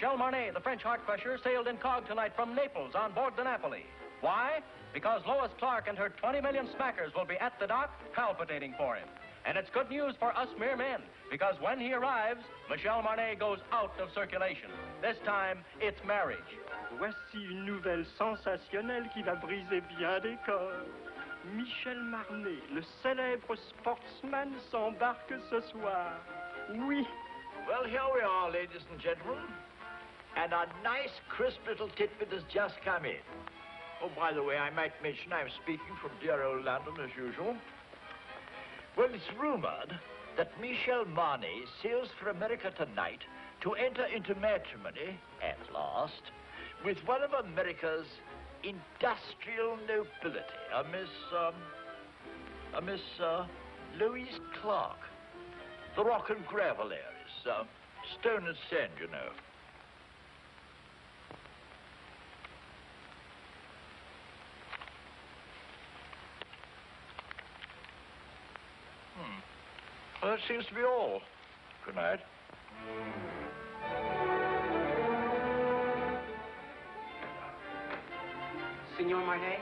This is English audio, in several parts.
Michel Marnet, the French heart crusher, sailed incog tonight from Naples on board the Napoli. Why? Because Lois Clark and her 20 million smackers will be at the dock palpitating for him. And it's good news for us mere men, because when he arrives, Michel Marnet goes out of circulation. This time, it's marriage. Voici une nouvelle sensationnelle qui va briser bien des corps. Michel Marnet, le célèbre sportsman, s'embarque ce soir. Oui. Well, here we are, ladies and gentlemen. And a nice, crisp little tidbit has just come in. Oh, by the way, I might mention I'm speaking from dear old London as usual. Well, it's rumored that Michel Marnet sails for America tonight to enter into matrimony, at last, with one of America's industrial nobility, a Miss Louise Clark. The rock and gravel heiress, stone and sand, you know. Well, that seems to be all. Good night. Senor Marnet?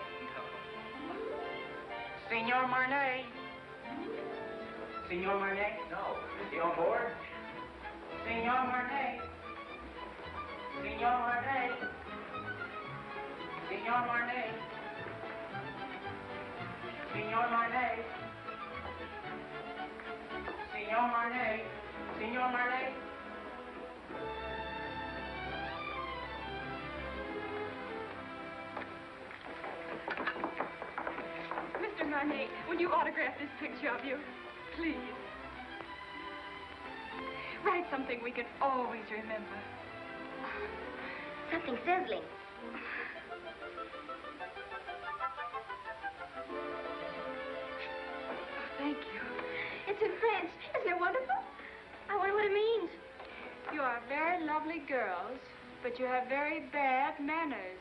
Senor Marnet? Senor Marnet? No. Is he on board? Senor Marnet? Senor Marnet? Senor Marnet? Senor Marnet? Senor Marnet? Senor Marnet? Mr. Marnet, will you autograph this picture of you? Please. Write something we can always remember. Something sizzling. Thank you. It's in French. Isn't it wonderful? I wonder what it means. You are very lovely girls, but you have very bad manners.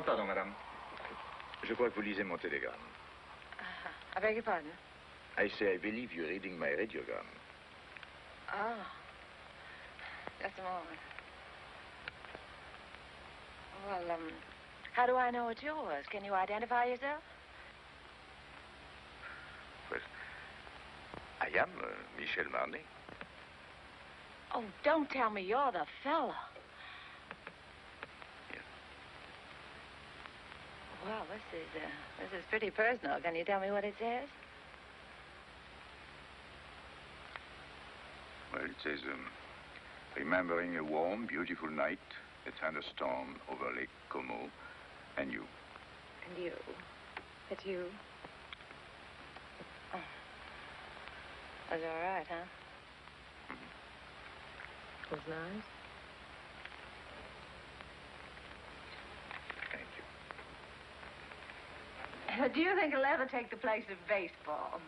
Pardon, madame. Je crois que vous lisez mon télégramme. I beg your pardon? I say I believe you're reading my radiogram. Oh. Just a moment. Well, how do I know it's yours? Can you identify yourself? Well, I am Michel Marnet. Oh, don't tell me you're the fella. Well, this is pretty personal. Can you tell me what it says? Well, it says, remembering a warm, beautiful night, a thunderstorm over Lake Como, and you. And you. It's you. Oh. That's all right, huh? Mm-hmm. Was nice. Do you think it'll ever take the place of baseball?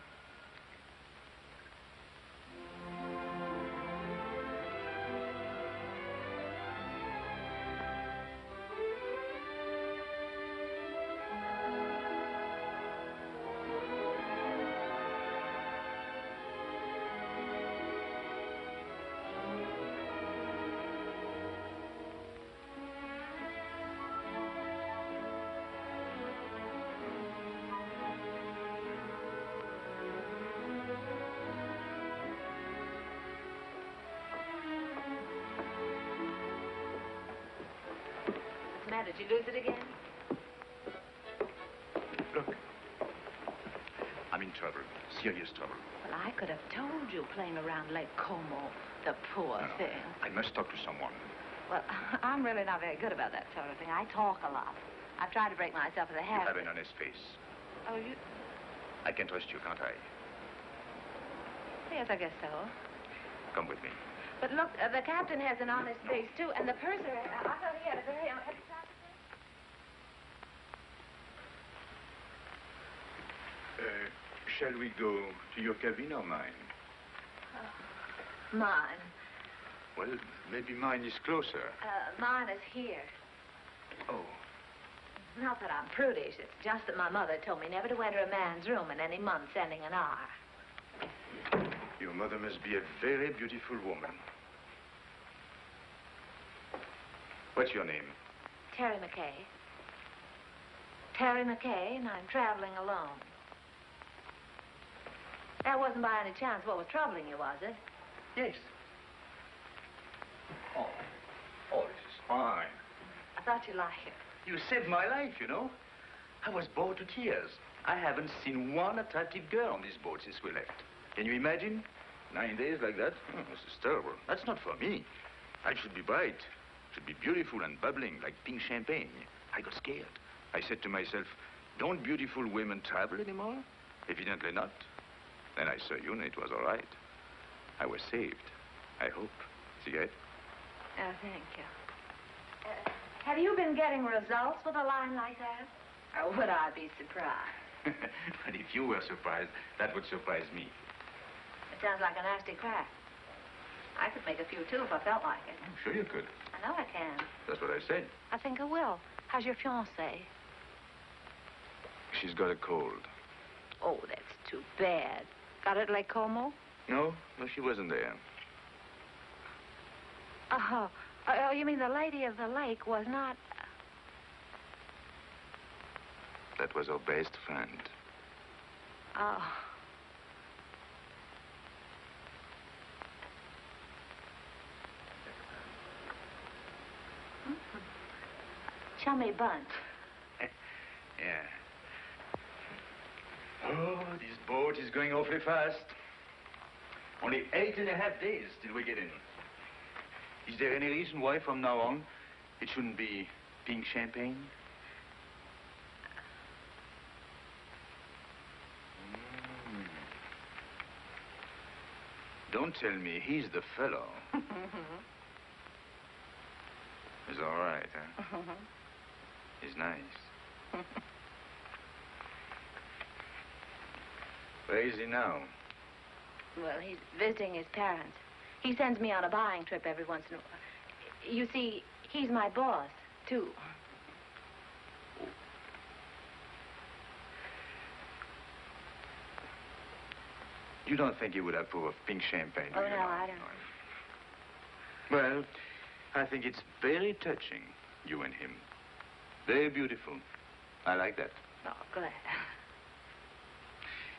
Did you lose it again? Look. I'm in trouble. Serious trouble. Well, I could have told you playing around Lake Como, the poor thing. I must talk to someone. Well, I'm really not very good about that sort of thing. I talk a lot. I've tried to break myself of the habit. You have an honest face. Oh, you... I can trust you, can't I? Yes, I guess so. Come with me. But look, the captain has an honest face, too, and the purser, I thought he had a very honest... Shall we go to your cabin or mine? Mine. Well, maybe mine is closer. Mine is here. Oh. Not that I'm prudish. It's just that my mother told me never to enter a man's room in any month ending in R. Your mother must be a very beautiful woman. What's your name? Terry McKay. Terry McKay, and I'm traveling alone. That wasn't by any chance what was troubling you, was it? Yes. Oh, this is fine. I thought you'd like it. You saved my life, you know. I was bored to tears. I haven't seen one attractive girl on this boat since we left. Can you imagine? 9 days like that? Oh, this is terrible. That's not for me. I should be bright. Should be beautiful and bubbling like pink champagne. I got scared. I said to myself, don't beautiful women travel anymore? Evidently not. Then I saw you and it was all right. I was saved. I hope. Cigarette? Oh, thank you. Have you been getting results with a line like that? Or would I be surprised? But if you were surprised, that would surprise me. It sounds like a nasty crack. I could make a few, too, if I felt like it. I'm sure you could. I know I can. That's what I said. I think I will. How's your fiancée? She's got a cold. Oh, that's too bad. Got it at Lake Como? No, she wasn't there. Oh, you mean the lady of the lake was not... That was her best friend. Oh. Chummy bunch. Yeah. Oh, this boat is going awfully fast. Only 8.5 days till we get in. Is there any reason why from now on it shouldn't be pink champagne? Don't tell me he's the fellow. He's all right, huh? He's nice. Where is he now? Well, he's visiting his parents. He sends me on a buying trip every once in a while. You see, he's my boss, too. You don't think he would approve of pink champagne, do Oh, you? no, I don't. Well, I think it's very touching, you and him. Very beautiful. I like that. Oh, glad.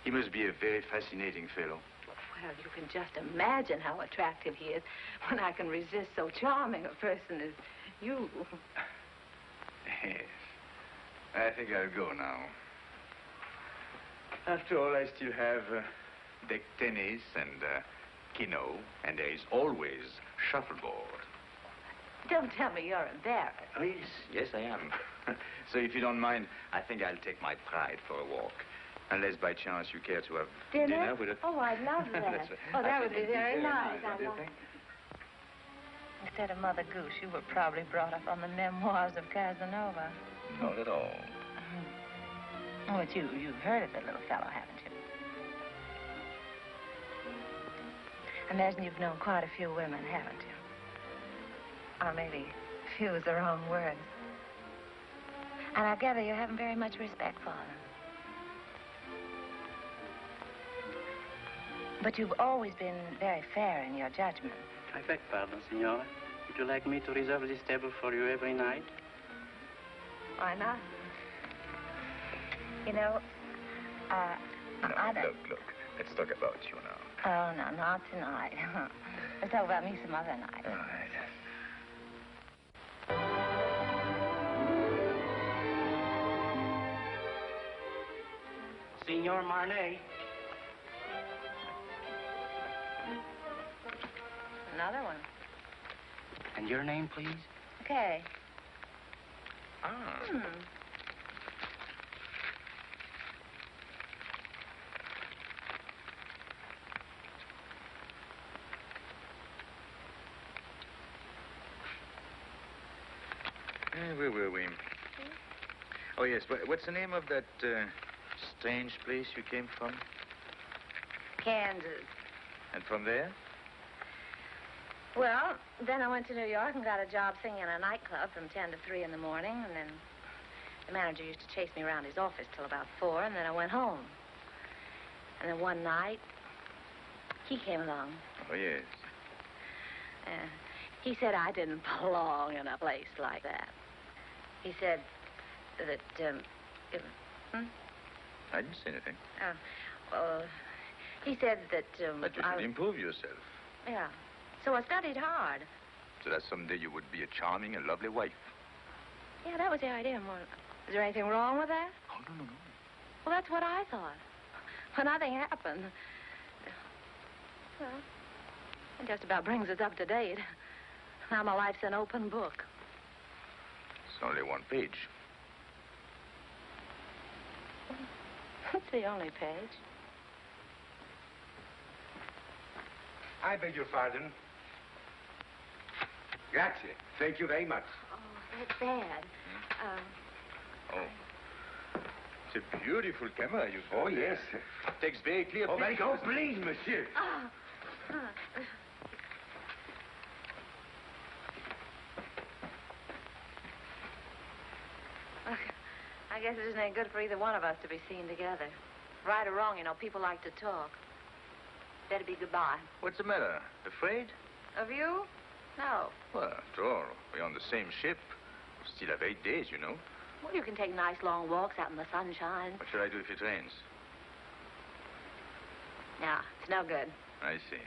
He must be a very fascinating fellow. Well, you can just imagine how attractive he is when I can resist so charming a person as you. Yes. I think I'll go now. After all, I still have deck tennis and keno, and there is always shuffleboard. Don't tell me you're embarrassed. Oh, yes. Yes, I am. So if you don't mind, I think I'll take my pride for a walk. Unless by chance you care to have dinner with a... Oh, I'd love that. That's right. Oh, that I would think be it'd very nice. What do you think? Instead of Mother Goose, you were probably brought up on the memoirs of Casanova. Not at all. Oh, but you've heard of the little fellow, haven't you? I imagine you've known quite a few women, haven't you? Or maybe few is the wrong word. And I gather you haven't very much respect for them. But you've always been very fair in your judgment. I beg pardon, Signora. Would you like me to reserve this table for you every night? Why not? You know, I don't... Look. Let's talk about you now. Oh, no, not tonight. Let's talk about me some other night. All right. Signor Marnay. Another one. And your name, please? Okay. Ah. Where were we? Oh, yes. What's the name of that strange place you came from? Kansas. And from there? Well, then I went to New York and got a job singing in a nightclub from 10 to 3 in the morning, and then the manager used to chase me around his office till about 4, and then I went home. And then one night, he came along. Oh, yes. He said I didn't belong in a place like that. He said that, I didn't say anything. Well, he said that, That you should improve yourself. Yeah. So I studied hard. So that someday you would be a charming and lovely wife. Yeah, that was the idea. Well, is there anything wrong with that? Oh, no. Well, that's what I thought. Well, nothing happened. Well, it just about brings us up to date. Now my life's an open book. It's only one page. It's the only page. I beg your pardon. Grazie. Thank you very much. Oh, that's bad. Oh. It's a beautiful camera you've got. Oh, yes. Takes very clear Oh, pictures. very good. Please, monsieur. I guess it isn't any good for either one of us to be seen together. Right or wrong, you know, people like to talk. Better be goodbye. What's the matter? Afraid? Of you? No. Well, after all, we're on the same ship. We still have 8 days, you know. Well, you can take nice long walks out in the sunshine. What should I do if it rains? No, it's no good. I see.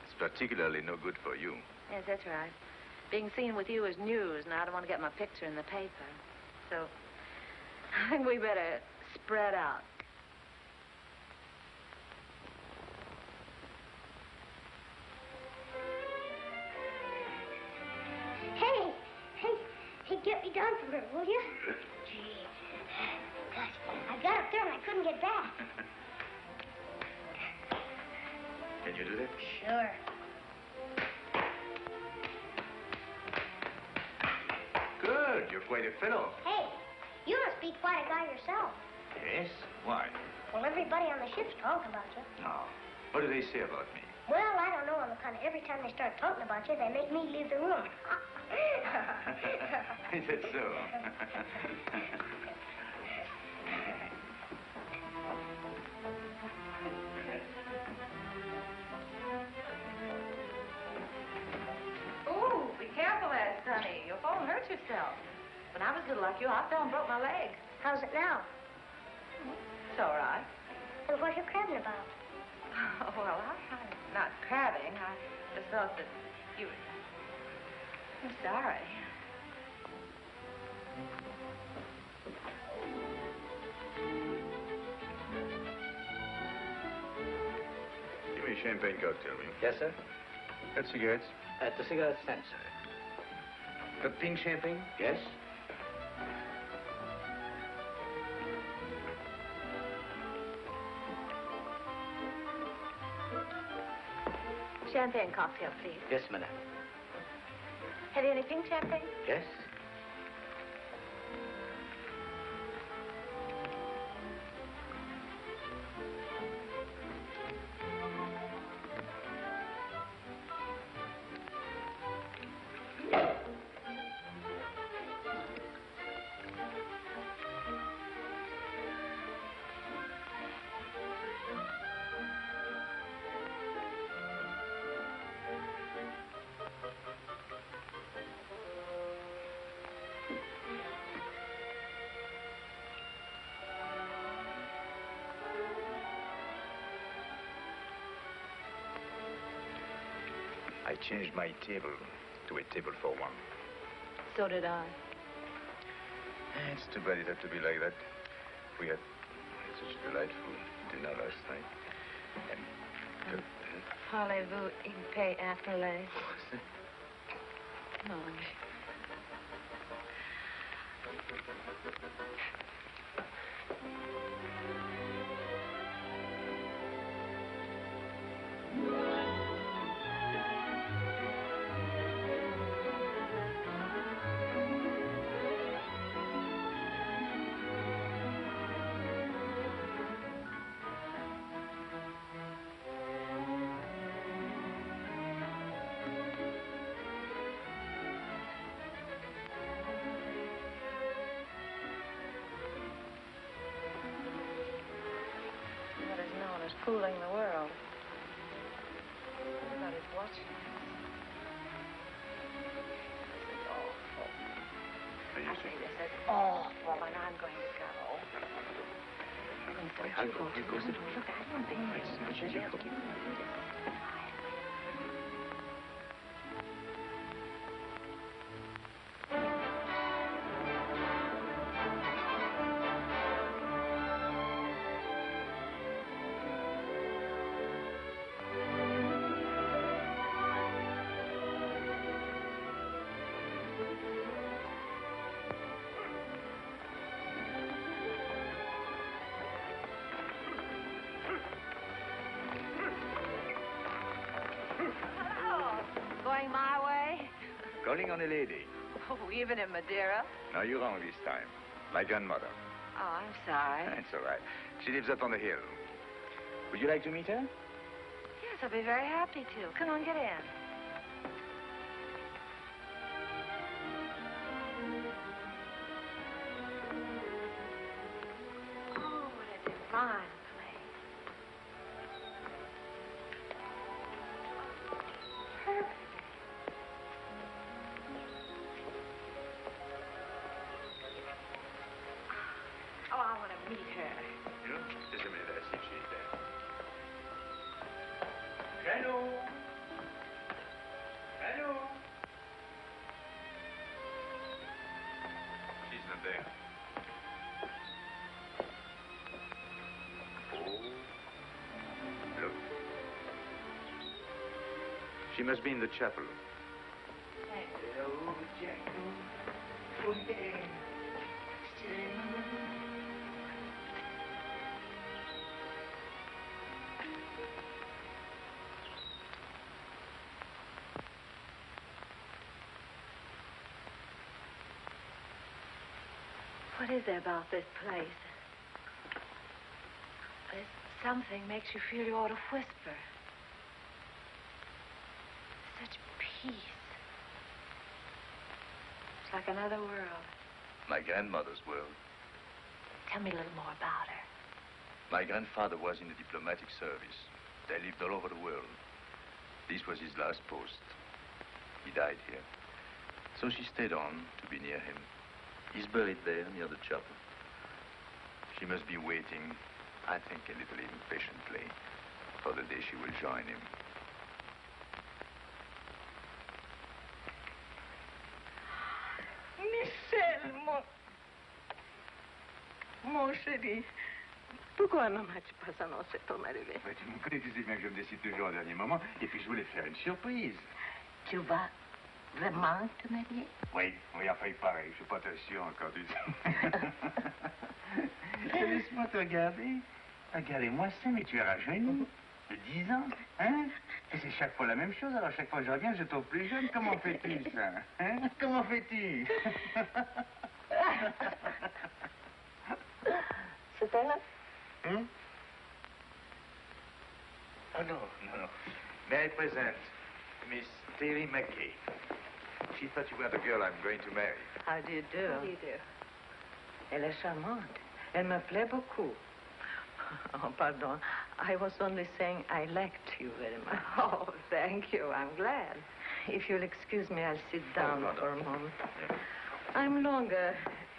It's particularly no good for you. Yes, that's right. Being seen with you is news, and I don't want to get my picture in the paper. So, I think we better spread out. Hey, get me down from here, will you? Gee, gosh, I got up there and I couldn't get back. Can you do that? Sure. Good. You're quite a fellow. Hey, you must be quite a guy yourself. Yes? Why? Well, everybody on the ship's talking about you. No. What do they say about me? Well, I don't know, on the kind of every time they start talking about you, they make me leave the room. Is that so? Ooh, be careful there, Sonny. You'll fall and hurt yourself. When I was little like you, I fell and broke my leg. How's it now? It's all right. And what are you crabbing about? Oh, well, I'm not crabbing. I just thought that you... I'm sorry. Give me a champagne cocktail, will you? Yes, sir. Got cigarettes? At the cigarette stand, sir. Got pink champagne? Yes? Champagne cocktail, please. Yes, madam. Have you any pink champagne? Yes? I changed my table to a table for one. So did I. It's too bad it had to be like that. We had such a delightful dinner last night. And Parlez-vous in paix afterlay? No. fooling the world. Everybody's watching us. This is awful. I say this is awful, and I'm going to go. Look, I don't think this is they'll keep moving this. Going my way? Calling on a lady. Oh, even in Madeira? No, you're wrong this time. My grandmother. Oh, I'm sorry. That's all right. She lives up on the hill. Would you like to meet her? Yes, I'll be very happy to. Come on, get in. Oh, what a divine place. Perfect. Oh, I want to meet her. You know, just a minute. I'll see if she's there. Hello. Hello. She's not there. Oh. Look. She must be in the chapel. Hello, What is there about this place? There's something makes you feel you ought to whisper. Such peace. It's like another world. My grandmother's world. Tell me a little more about her. My grandfather was in the diplomatic service. They lived all over the world. This was his last post. He died here. So she stayed on to be near him. He's buried there near the chapel. She must be waiting, I think, a little impatiently for the day she will join him. Michel, mon chéri, pourquoi ne m'as-tu pas annoncé ton arrivée? Tu me connais, tu sais bien que je me décide toujours au dernier moment. Et puis je voulais faire une surprise. Tu vas vraiment te marier? Oui, enfin, il paraît. Je suis pas très sûr encore du tout. Laisse-moi te regarder. Regardez-moi ça, mais tu es rajeuni. De 10 ans, hein? Et c'est chaque fois la même chose. Alors, chaque fois que je reviens, je trouve plus jeune. Comment fais-tu, ça? Hein? Comment fais-tu? C'est elle? Hein? Oh, no. May I present Miss Terry McKay? She thought you were the girl I'm going to marry. How do you do? How do you do? Elle est charmante. Elle me plaît beaucoup. Oh, pardon. I was only saying I liked you very much. Oh, thank you. I'm glad. If you'll excuse me, I'll sit down no. for a moment. Yeah. I'm longer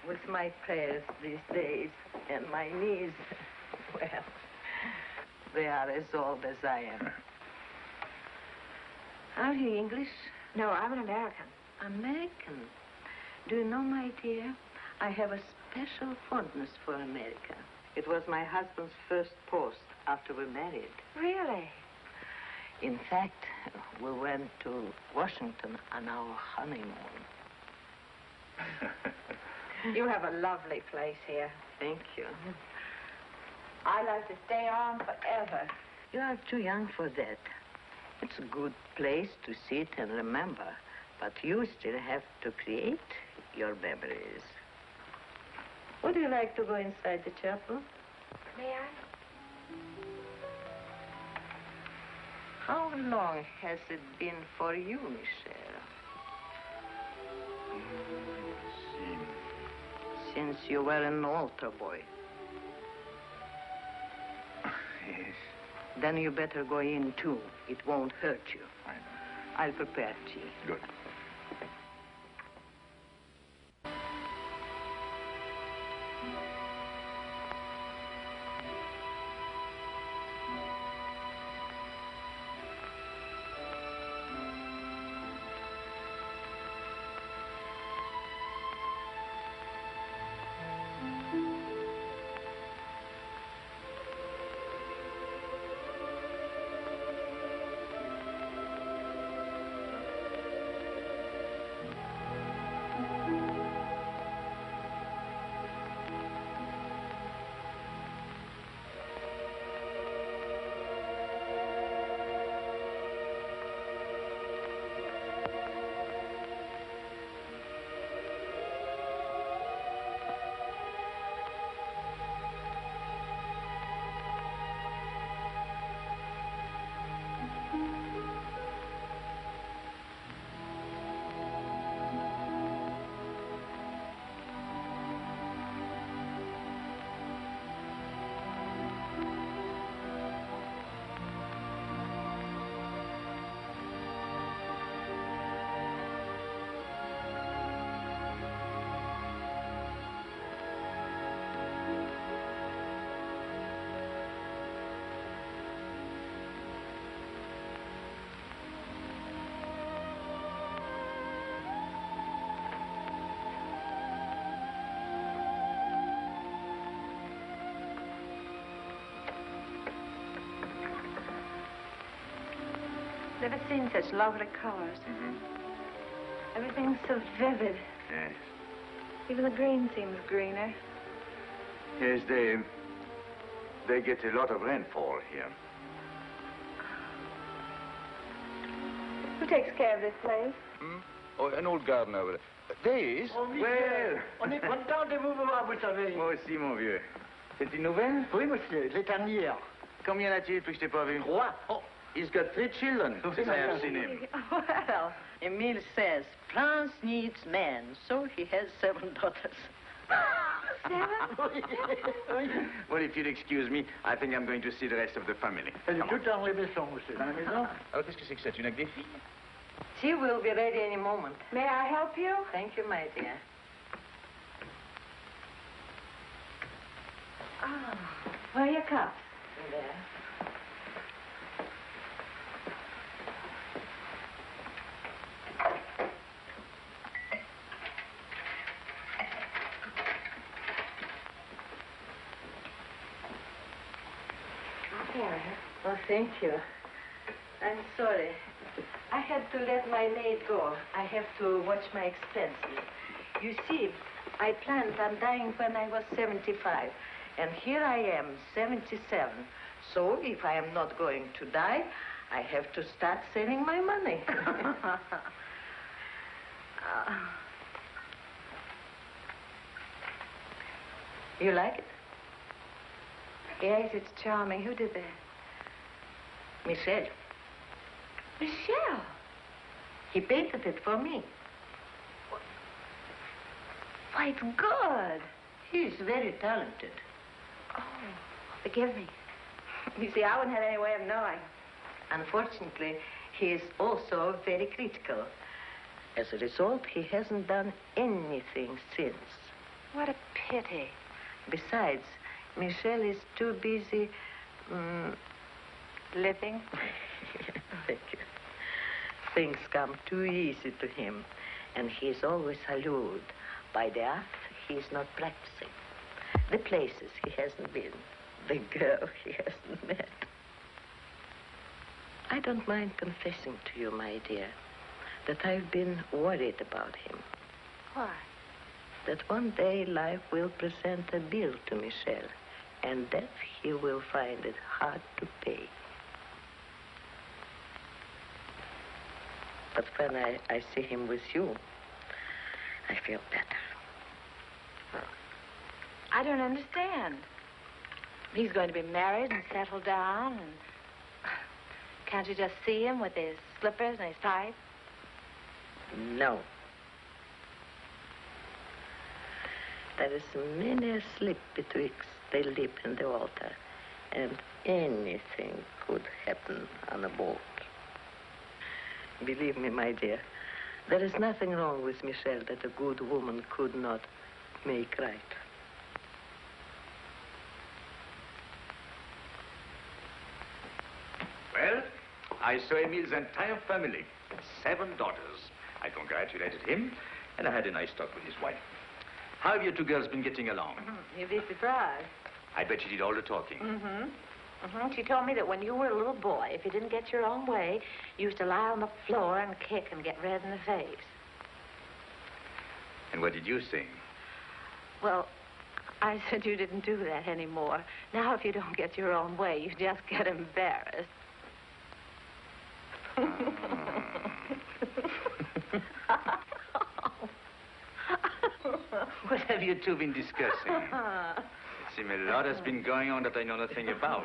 with my prayers these days, and my knees, well, they are as old as I am. Are you English? No, I'm an American. American? Do you know, my dear, I have a special fondness for America. It was my husband's first post after we married. Really? In fact, we went to Washington on our honeymoon. You have a lovely place here. Thank you. I'd like to stay on forever. You are too young for that. It's a good place to sit and remember, but you still have to create your memories. Would you like to go inside the chapel? May I? How long has it been for you, Michel? Since you were an altar boy. Yes. Then you better go in, too. It won't hurt you. I know. I'll prepare tea. Good. Never seen such lovely colors. Everything's so vivid. Yes. Even the green seems greener. Yes, they get a lot of rainfall here. Who takes care of this place? Oh, an old gardener over there. There he is. Oh, Michel, on est content de vous voir, vous savez. Moi aussi, mon vieux. C'est une nouvelle? Oui, monsieur, les dernières. Combien a-t-il depuis que je t'ai pas vu? 3. Oh, He's got 3 children since I have seen him. Well, Emile says France needs men, so he has 7 daughters. 7? Well, if you'll excuse me, I think I'm going to see the rest of the family. elle est toute dans les maisons, monsieur. Dans la maison? Alors, qu'est-ce que c'est que ça? Tu n'as que des filles? She will be ready any moment. May I help you? Thank you, my dear. Oh, where are your cups? There. Oh, thank you. I'm sorry. I had to let my maid go. I have to watch my expenses. You see, I planned on dying when I was 75. And here I am, 77. So if I am not going to die, I have to start saving my money. You like it? Yes, it's charming. Who did that? Michel. Michel. He painted it for me. Quite good. He's very talented. Oh, forgive me. You see, I wouldn't have any way of knowing. Unfortunately, he is also very critical. As a result, he hasn't done anything since. What a pity. Besides, Michel is too busy living. Thank you. Things come too easy to him, and he is always allured by the art he is not practicing, the places he hasn't been, the girl he hasn't met. I don't mind confessing to you, my dear, that I've been worried about him. Why? That one day life will present a bill to Michel, and that he will find it hard to pay. But when I see him with you, I feel better. I don't understand. He's going to be married and settled down, and can't you just see him with his slippers and his pipe? No. There is many a slip betwixt the lip and the altar, and Anything could happen on a boat. Believe me, my dear, there is nothing wrong with Michelle that a good woman could not make right. Well, I saw Emile's entire family, 7 daughters. I congratulated him, and I had a nice talk with his wife. How have you 2 girls been getting along? You'd be surprised. I bet she did all the talking. She told me that when you were a little boy, if you didn't get your own way, you used to lie on the floor and kick and get red in the face. And what did you say? Well, I said you didn't do that anymore. Now, if you don't get your own way, you just get embarrassed. What have you 2 been discussing? It seems a lot has been going on that I know nothing about.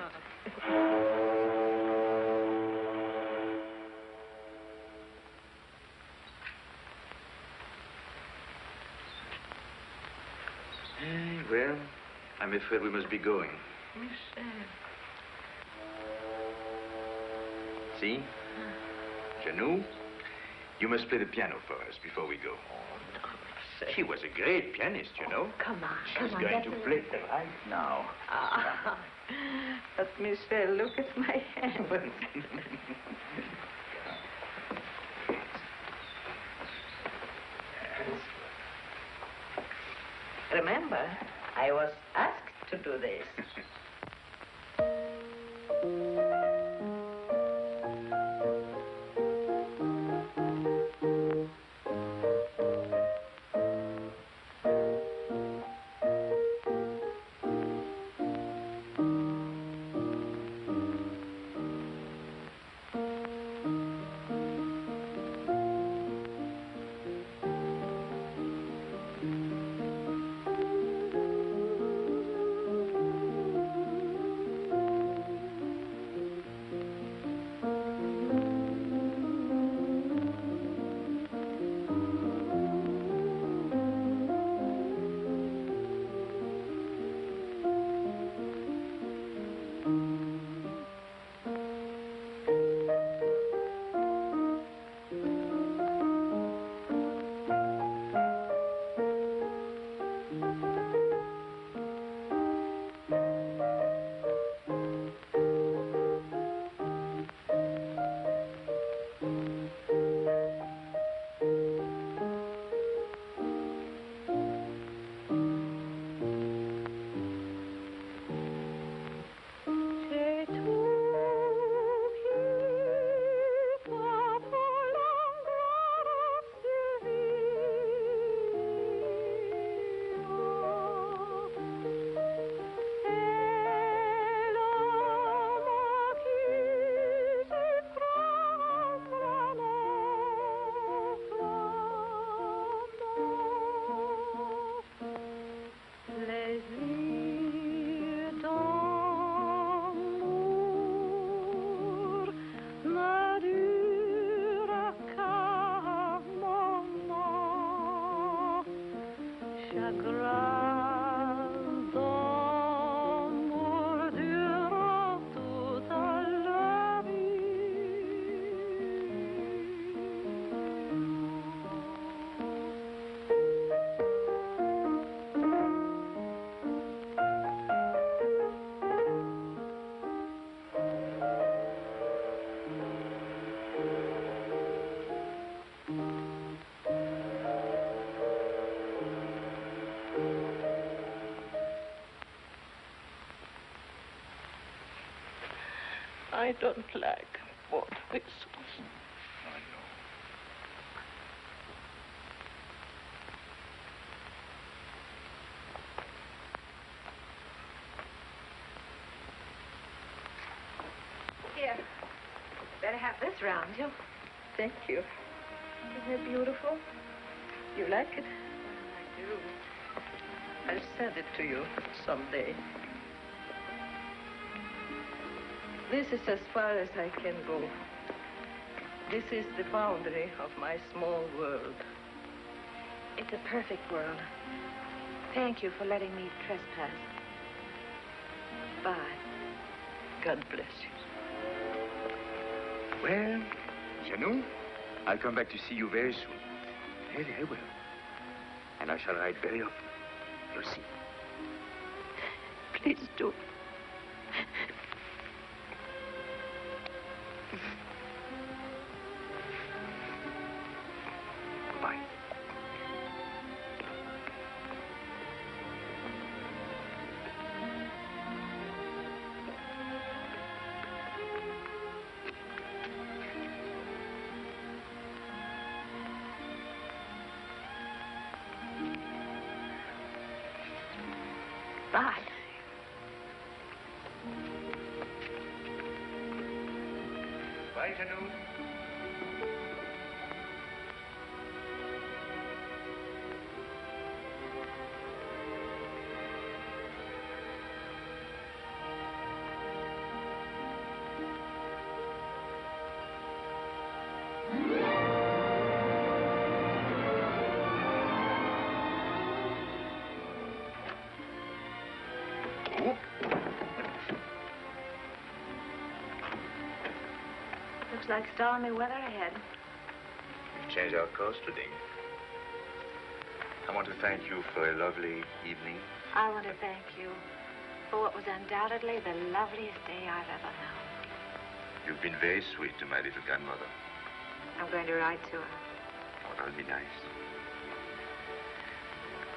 Well, I'm afraid we must be going. Michelle. See? Janou, you must play the piano for us before we go. She was a great pianist, you know. Come on, She's come on. going to play right now. But Michelle, look at my hand. Remember, I was asked to do this. I don't like both whistles. I know. Here. Better have this round you. Thank you. Isn't it beautiful? You like it? I do. I'll send it to you someday. This is as far as I can go. This is the boundary of my small world. It's a perfect world. Thank you for letting me trespass. Bye. God bless you. Well, Janou, I'll come back to see you very soon. Very, very well. And I shall write very often. You'll see. Please do. Goodbye. Bye. Bye, Janou. Looks like stormy weather ahead. We've changed our course today. I want to thank you for a lovely evening. I want to thank you for what was undoubtedly the loveliest day I've ever known. You've been very sweet to my little grandmother. I'm going to write to her. Oh, that'll be nice.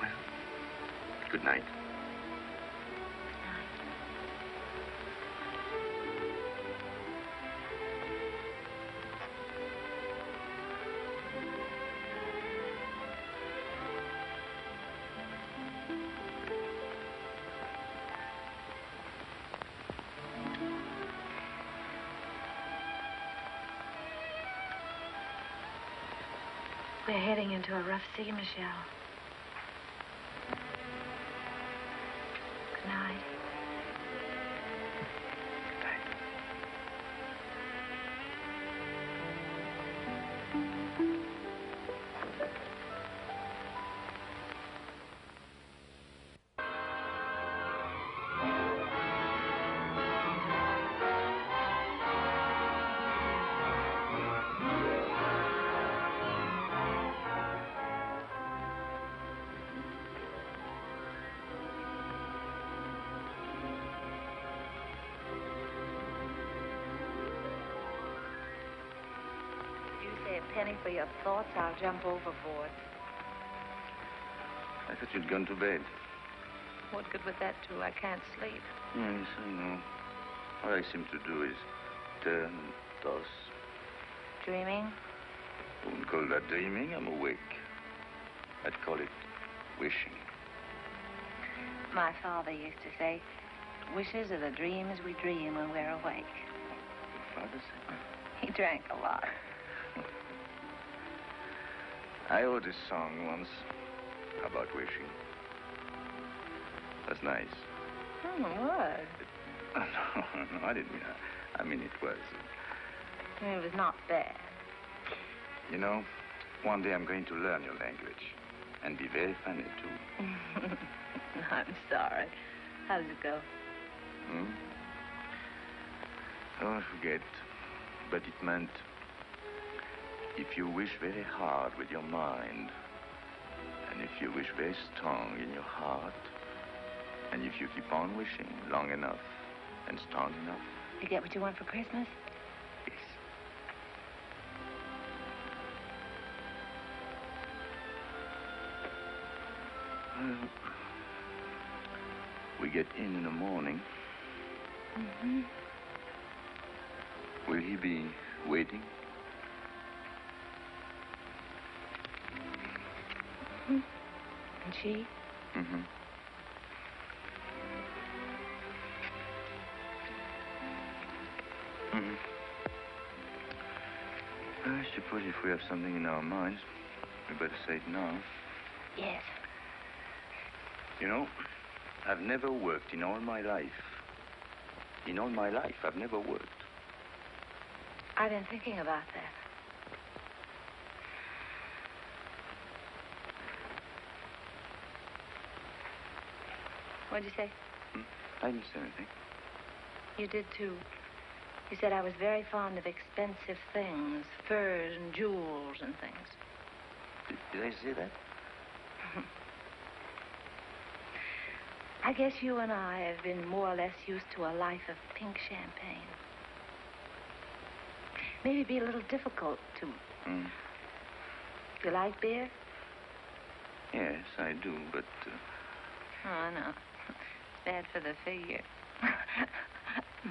Well, good night. We're heading into a rough sea, Michelle. Good night. Good night. You say a penny for your thoughts, I'll jump overboard. I thought you'd gone to bed. What good would that do? I can't sleep. Yes, I know. All I seem to do is turn, toss. Dreaming? I wouldn't call that dreaming. I'm awake. I'd call it wishing. My father used to say, wishes are the dreams we dream when we're awake. Your father said that? He drank a lot. I wrote a song once about wishing. That's nice. Oh, what? No, I didn't mean that. I mean, it was. It was not bad. You know, one day I'm going to learn your language. And be very funny, too. I'm sorry. How does it go? Oh, I forget. But it meant, if you wish very hard with your mind, and if you wish very strong in your heart, and if you keep on wishing long enough and strong enough. You get what you want for Christmas? Yes. Well, we get in the morning. Mm-hmm. Will he be waiting? Mm-hmm. And she? Mm-hmm. Mm-hmm. I suppose if we have something in our minds, we better say it now. Yes. You know, I've never worked in all my life. In all my life, I've never worked. I've been thinking about that. What'd you say? I didn't say anything. You did, too. You said I was very fond of expensive things, furs and jewels and things. Did I say that? I guess you and I have been more or less used to a life of pink champagne. Maybe it'd be a little difficult to... Mm. You like beer? Yes, I do, but... Oh, no. It's bad for the figure.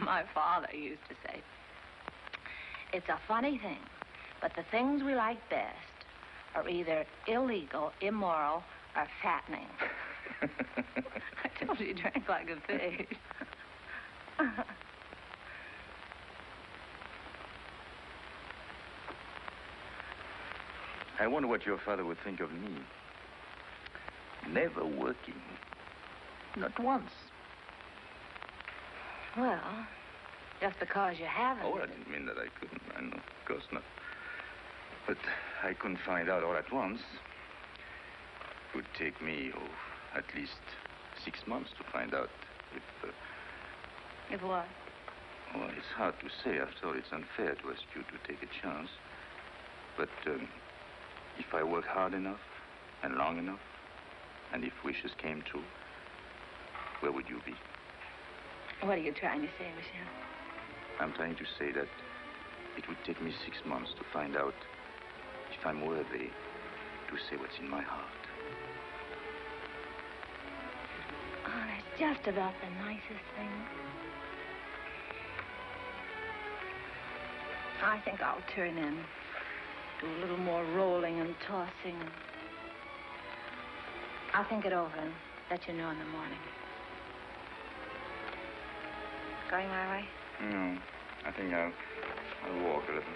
My father used to say, it's a funny thing, but the things we like best are either illegal, immoral, or fattening. I told you he drank like a pig. I wonder what your father would think of me. Never working. Not once. Well, just because you haven't. Oh, I didn't mean that I couldn't. I know, of course not. But I couldn't find out all at once. It would take me, at least 6 months to find out if... If what? Well, it's hard to say. After all, it's unfair to ask you to take a chance. But if I work hard enough and long enough, and if wishes came true, where would you be? What are you trying to say, Michel? I'm trying to say that it would take me 6 months to find out if I'm worthy to say what's in my heart. Oh, that's just about the nicest thing. I think I'll turn in. Do a little more rolling and tossing. I'll think it over and let you know in the morning. Going my way? No, I think I'll walk a little.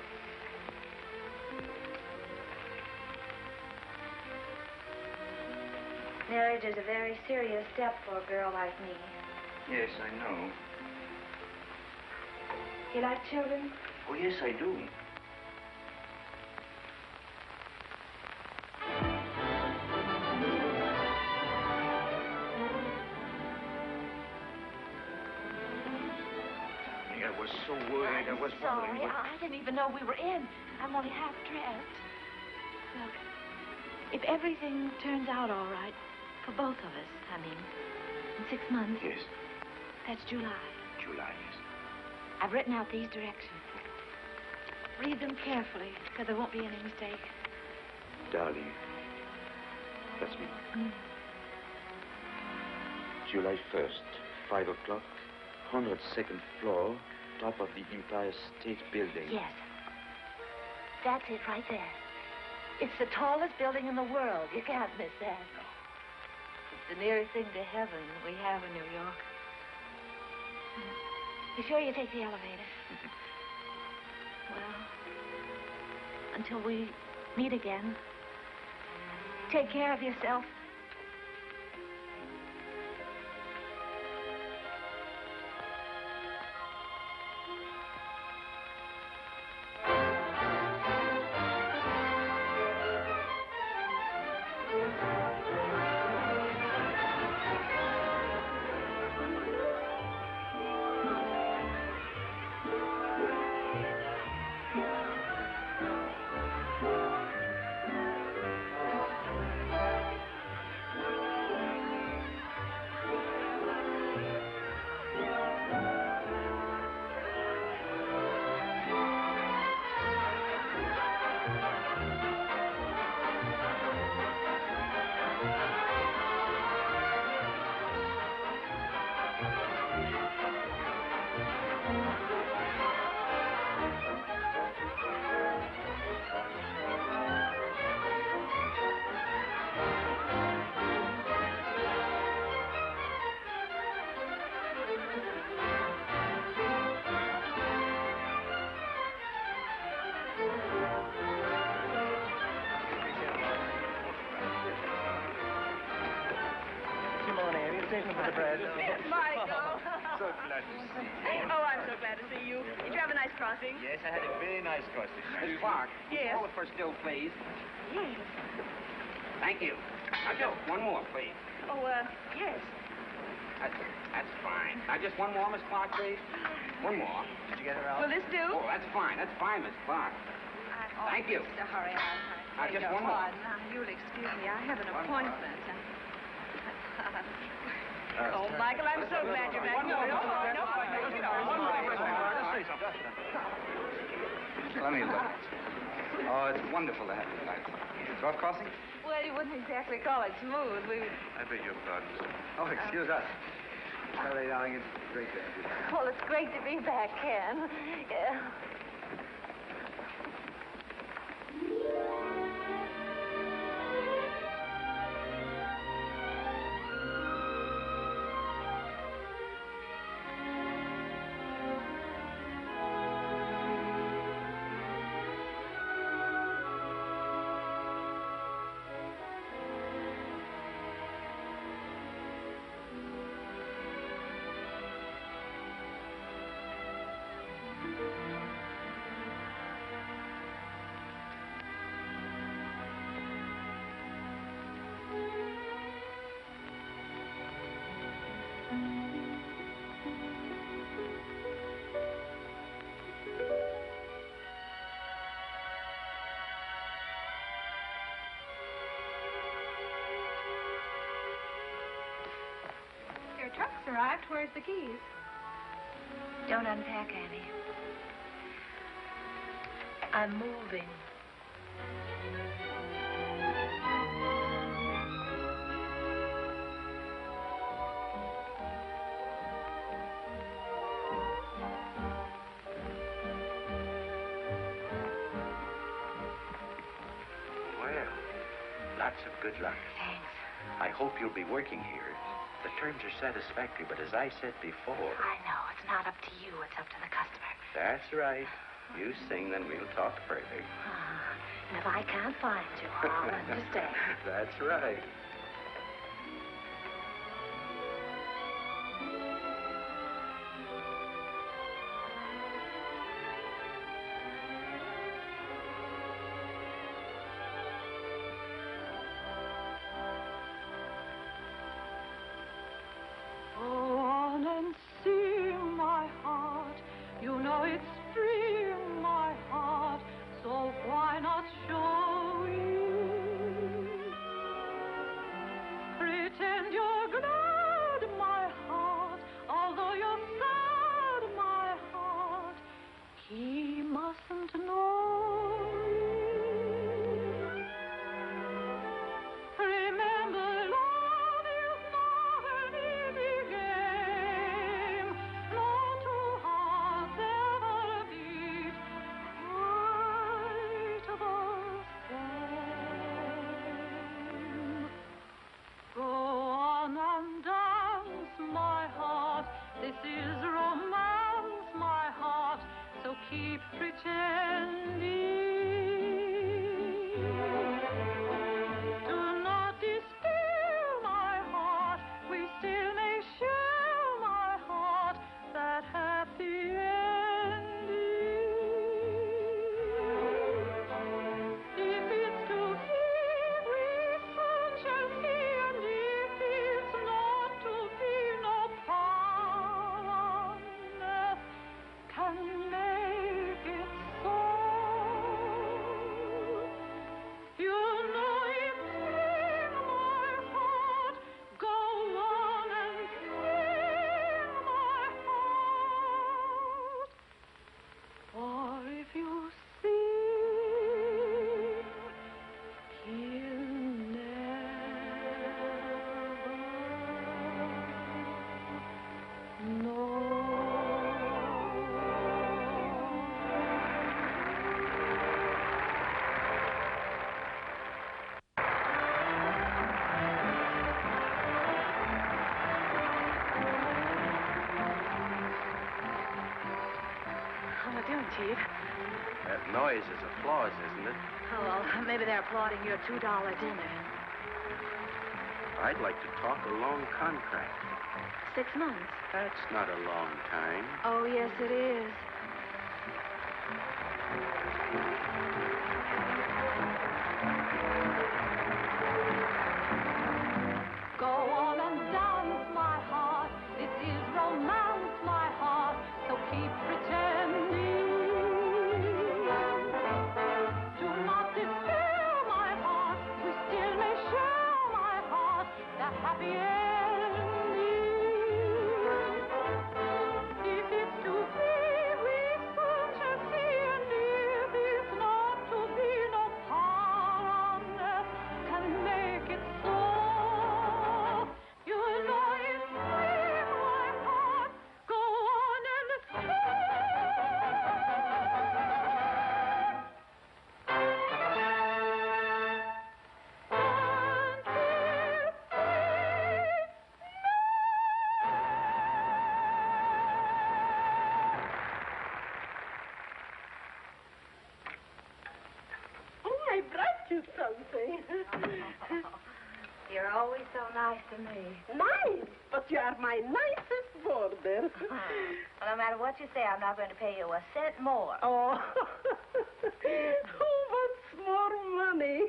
Marriage is a very serious step for a girl like me. Yes, I know. You like children? Oh, yes, I do. I was so worried. I was sorry. I didn't even know we were in. I'm only half dressed. Look, if everything turns out all right, for both of us, I mean, in 6 months. Yes. That's July. July, yes. I've written out these directions. Read them carefully, so there won't be any mistake. Darling, that's me. Mm. July 1st, 5 o'clock, 102nd floor, top of the Empire State Building. Yes. That's it right there. It's the tallest building in the world. You can't miss that. No. It's the nearest thing to heaven we have in New York. You sure you take the elevator? Well, until we meet again, take care of yourself. For the bread. Michael. So glad to see you. Oh, I'm so glad to see you. Did you have a nice crossing? Yes, I had a very nice crossing. Miss Clark, Yes. call it for still, please. Yes. Thank you. Now, Joe, one more, please. Oh, yes. That's fine. fine. Now, just one more, Miss Clark, please. One more. Did you get her out? Will this do? Oh, that's fine. That's fine, Miss Clark. Thank you. To hurry. Now, just one more. Now, you'll excuse me. I have an appointment. Oh, Michael, I'm so glad you're back. No. Let me look. Oh, it's wonderful to have you back. Throat crossing? Well, you wouldn't exactly call it smooth. I beg your pardon, sir. Oh, excuse us. Shirley, darling, it's great to have you back. Well, it's great to be back, Ken. Yeah. Your truck's arrived. Where's the keys? Don't unpack, Annie. I'm moving. Well, lots of good luck. Thanks. I hope you'll be working here. The terms are satisfactory, but as I said before... I know. It's not up to you. It's up to the customer. That's right. You sing, then we'll talk further. And if I can't find you, I'll understand. That's right. Go on and sing, my heart. You know it's free, my heart. So why not show it? Pretend you're glad, my heart. Although you're sad, my heart. He mustn't know it. Remember, love is not an easy game. No two hearts ever beat quite the same. Go on and dance, my heart. This is romance, my heart. So keep pretending. Do not despair, my heart. We still may share, my heart, that happy ending. If it's to be, we soon shall see, and if it's not to be, no power on earth can make it so. You know it's sing, my heart. Go on and sing, my heart. For if you sing, he'll never know. How am I doing, Chief? That noise is applause, isn't it? Oh, well, maybe they're applauding your $2 dinner. I'd like to talk a long contract. 6 months. That's not a long time. Oh, yes, it is. Go on and dance, my heart. This is romance. nice to me. Nice, but you are my nicest boarder. Well, no matter what you say, I'm not going to pay you a cent more. Oh, who wants more money?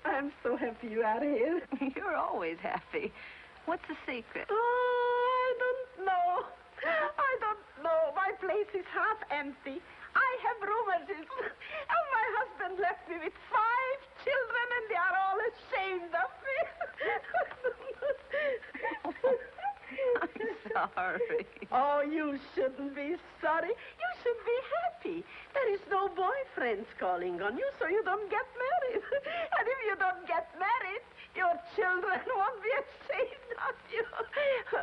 I'm so happy you are here. You're always happy. What's the secret? Oh, I don't know. I don't know. My place is half empty. I have rheumatism. And my husband left me with 5 children, and they are all ashamed of me. I'm sorry. Oh, you shouldn't be sorry. You should be happy. There is no boyfriends calling on you, so you don't get married. And if you don't get married, your children won't be ashamed of you.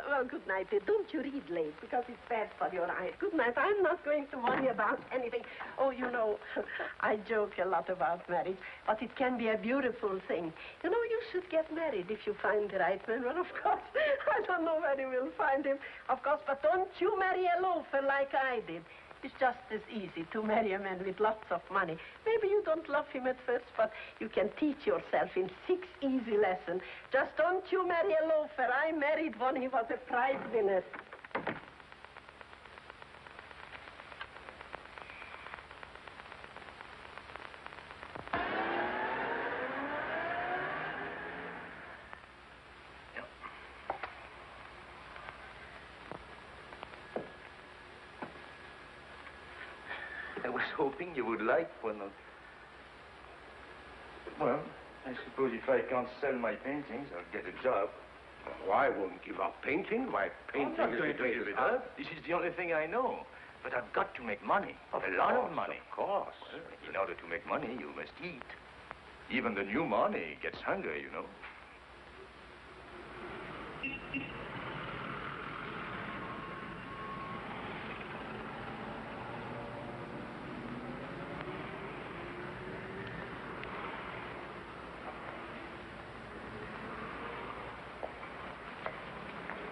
Well, good night. Don't you read late, because it's bad for your eyes. Good night. I'm not going to worry about anything. Oh, you know, I joke a lot about marriage, but it can be a beautiful thing. You know, you should get married if you find the right man. Well, of course, I don't know where you will find him, of course, but don't you marry a loafer like I did. It's just as easy to marry a man with lots of money. Maybe you don't love him at first, but you can teach yourself in 6 easy lessons. Just don't you marry a loafer. I married one. He was a prize winner. I was hoping you would like one of... Well, I suppose if I can't sell my paintings, I'll get a job. Oh, I won't give up painting. Why, painting I'm not is going the to give it up. This is the only thing I know. But I've got to make money. A lot of money. Of course. Well, in order to make money, you must eat. Even the new money gets hungry, you know.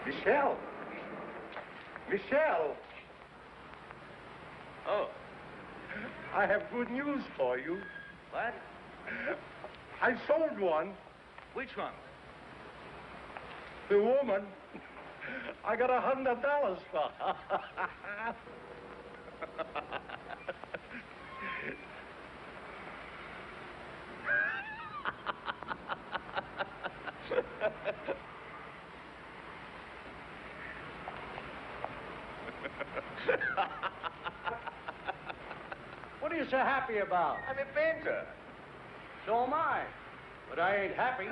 Michelle! Michelle! Oh. I have good news for you. What? I sold one. Which one? The woman. I got $100 for her. What are you so happy about? I'm a painter. So am I. But I ain't happy.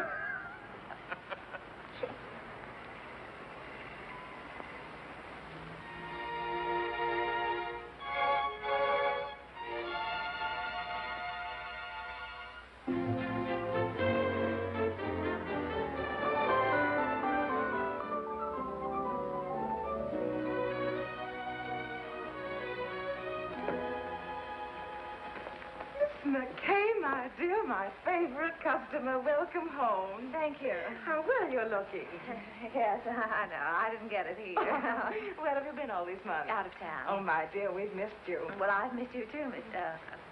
McKay, my dear, my favorite customer. Welcome home. Thank you. How well you're looking. Yes, I know. I didn't get it either. Where have you been all these months? Out of town. Oh, my dear, we've missed you. Well, I've missed you too, Miss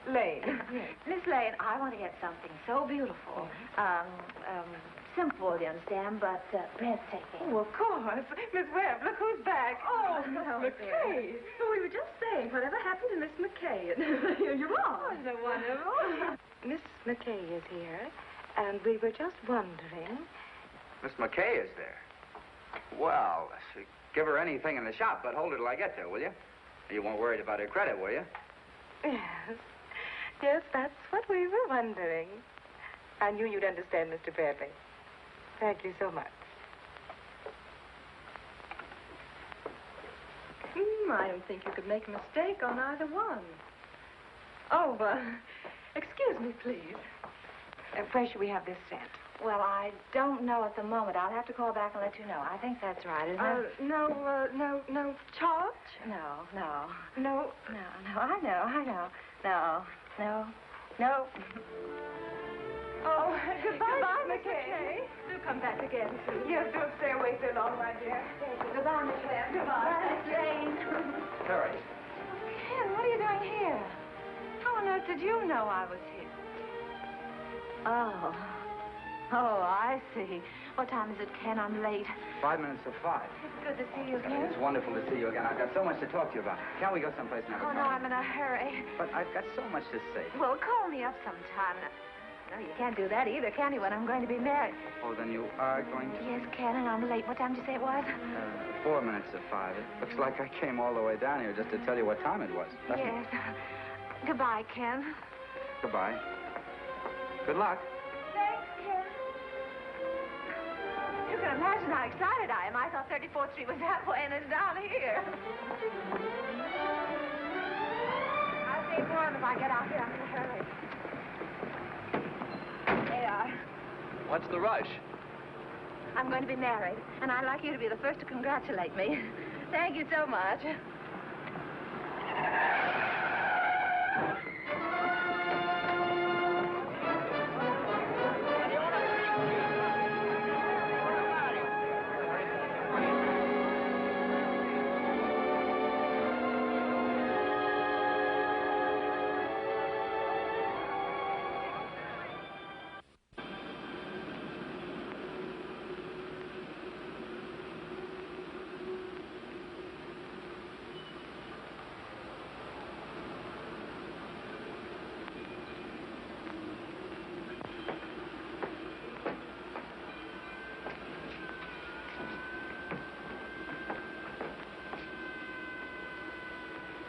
Lane. Miss Lane, I want to get something so beautiful. Simple, you understand, but breathtaking. Oh, of course. Miss Webb, look who's back. Oh, Miss McKay. So we were just saying, whatever happened to Miss McKay? And here you are. Oh, so wonderful. Miss McKay is here, and we were just wondering. Miss McKay is there. Well, give her anything in the shop, but hold her till I get there, will you? You weren't worried about her credit, were you? Yes. Yes, that's what we were wondering. I knew you'd understand, Mr. Bradley. Thank you so much. I don't think you could make a mistake on either one. Oh, excuse me, please. Where should we have this sent? Well, I don't know at the moment. I'll have to call back and let you know. I think that's right, isn't it? No charge? No. No. I know. No. Oh, goodbye, Miss McKay. Do come back again, please. Yes, don't stay away so long, my dear. Goodbye, Miss Webb. Goodbye. Miss Lane. Harry. Ken, what are you doing here? How on earth did you know I was here? Oh. Oh, I see. What time is it, Ken? I'm late. 5 minutes to 5. It's good to see you, Ken. It's wonderful to see you again. I've got so much to talk to you about. Can't we go someplace and have a Oh, no, talk? I'm in a hurry. But I've got so much to say. Well, call me up sometime. No, you can't do that either, can you, when I'm going to be married? Oh, then you are going to... Yes, Ken, and I'm late. What time did you say it was? 4 minutes to 5. It looks like I came all the way down here just to tell you what time it was. Yes. Goodbye, Ken. Goodbye. Good luck. Thanks, Ken. You can imagine how excited I am. I thought 34th Street was that way, and it's down here. I'll stay warm if I get out here. I'm in a hurry. They are. What's the rush? I'm going to be married, and I'd like you to be the first to congratulate me. Thank you so much.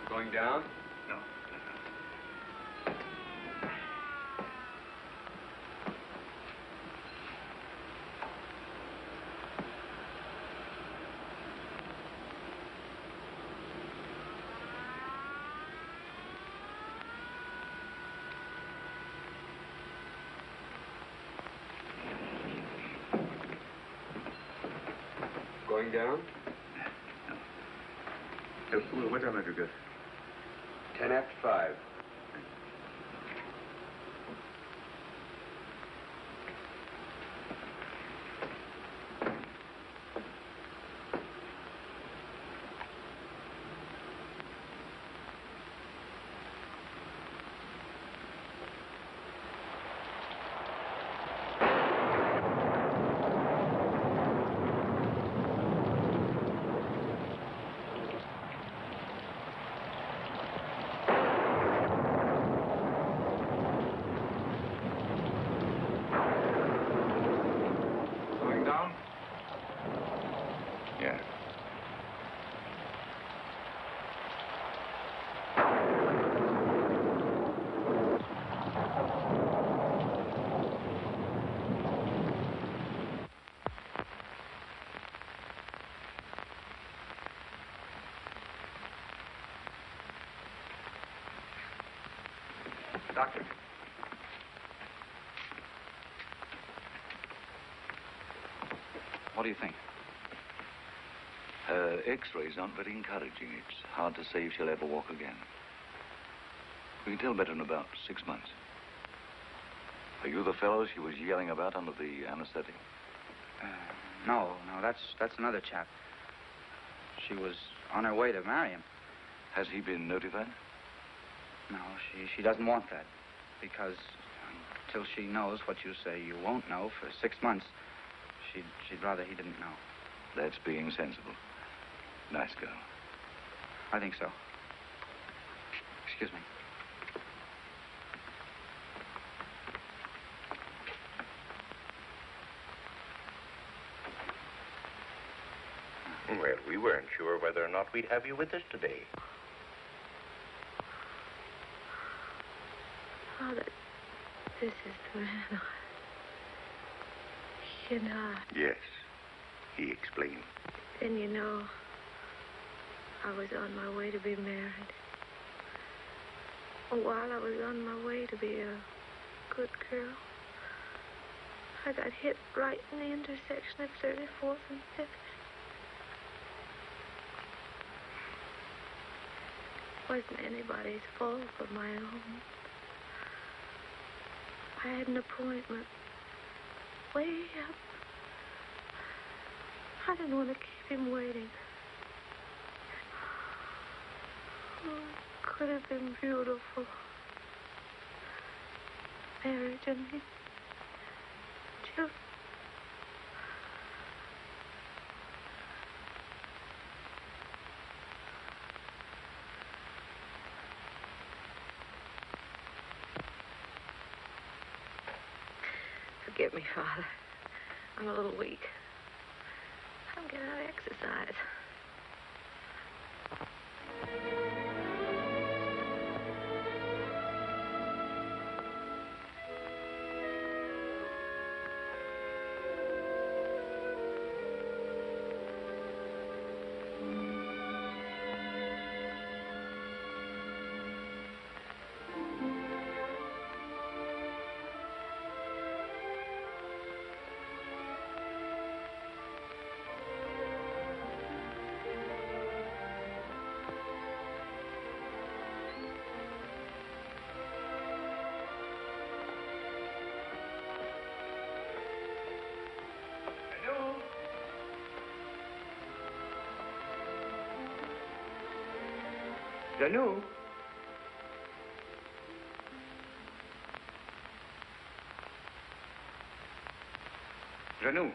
Going down? No. Going down? What time have you got? 10 after 5. Yeah. Doctor. What do you think? Her X-rays aren't very encouraging. It's hard to say if she'll ever walk again. We can tell better in about 6 months. Are you the fellow she was yelling about under the anesthetic? No, that's another chap. She was on her way to marry him. Has he been notified? No, she doesn't want that. Because until she knows what you say you won't know for 6 months, she'd rather he didn't know. That's being sensible. Nice girl. I think so. Excuse me. Well, we weren't sure whether or not we'd have you with us today. Father, this is the man you know. Yes, he explained. Then you know, I was on my way to be married. While I was on my way to be a good girl, I got hit right in the intersection of 34th and 5th. Wasn't anybody's fault but my own. I had an appointment way up. I didn't want to keep him waiting. Oh, it could have been beautiful. Marriage and children. Forgive me, Father. I'm a little weak. I'm getting out of exercise. Janou? Janou?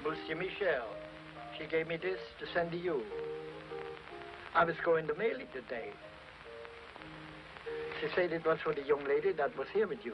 Monsieur Michel, she gave me this to send to you. I was going to mail it today. She said it was for the young lady that was here with you.